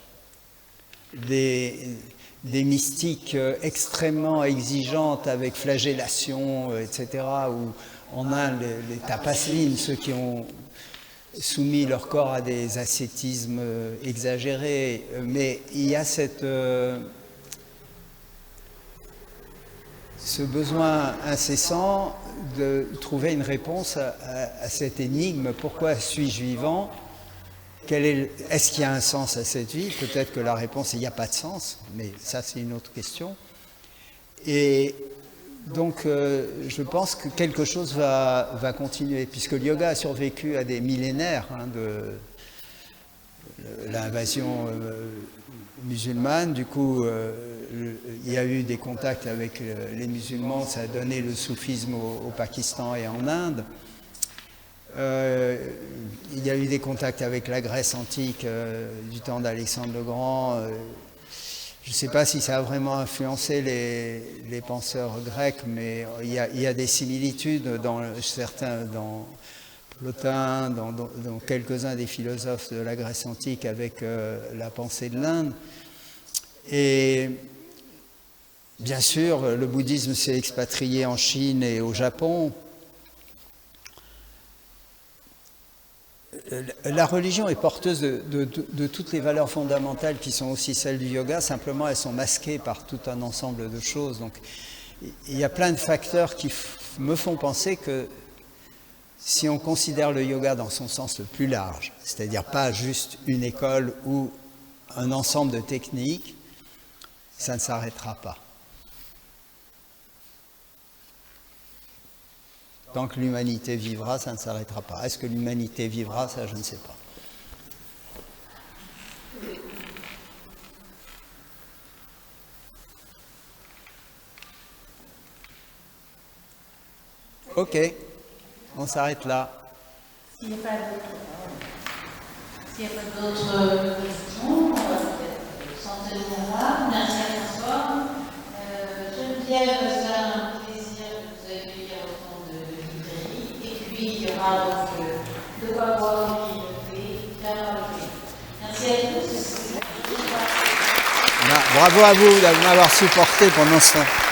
Des mystiques extrêmement exigeantes avec flagellation, etc., où en Inde, les tapaslines, ceux qui ont soumis leur corps à des ascétismes exagérés, mais il y a ce besoin incessant de trouver une réponse à cette énigme. Pourquoi suis-je vivant? Est-ce qu'il y a un sens à cette vie? Peut-être que la réponse est il n'y a pas de sens, mais ça c'est une autre question. Et donc je pense que quelque chose va continuer, puisque le yoga a survécu à des millénaires de l'invasion musulmane. Du coup, il y a eu des contacts avec les musulmans, ça a donné le soufisme au Pakistan et en Inde. Il y a eu des contacts avec la Grèce antique du temps d'Alexandre le Grand. Je ne sais pas si ça a vraiment influencé les penseurs grecs, mais il y a des similitudes dans Plotin, dans quelques-uns des philosophes de la Grèce antique avec la pensée de l'Inde. Et bien sûr, le bouddhisme s'est expatrié en Chine et au Japon. La religion est porteuse de toutes les valeurs fondamentales qui sont aussi celles du yoga, simplement elles sont masquées par tout un ensemble de choses. Donc il y a plein de facteurs qui me font penser que si on considère le yoga dans son sens le plus large, c'est-à-dire pas juste une école ou un ensemble de techniques, ça ne s'arrêtera pas. Tant que l'humanité vivra, ça ne s'arrêtera pas. Est-ce que l'humanité vivra? Ça, je ne sais pas. Ok, on s'arrête là. S'il n'y a pas d'autres questions, on va peut-être s'en tenir là. Merci à François. Geneviève, c'est un plaisir de vous accueillir au fond de librairie. Et puis, il y aura donc de quoi boire, merci à tous. Bravo à vous de m'avoir supporté pendant ce temps.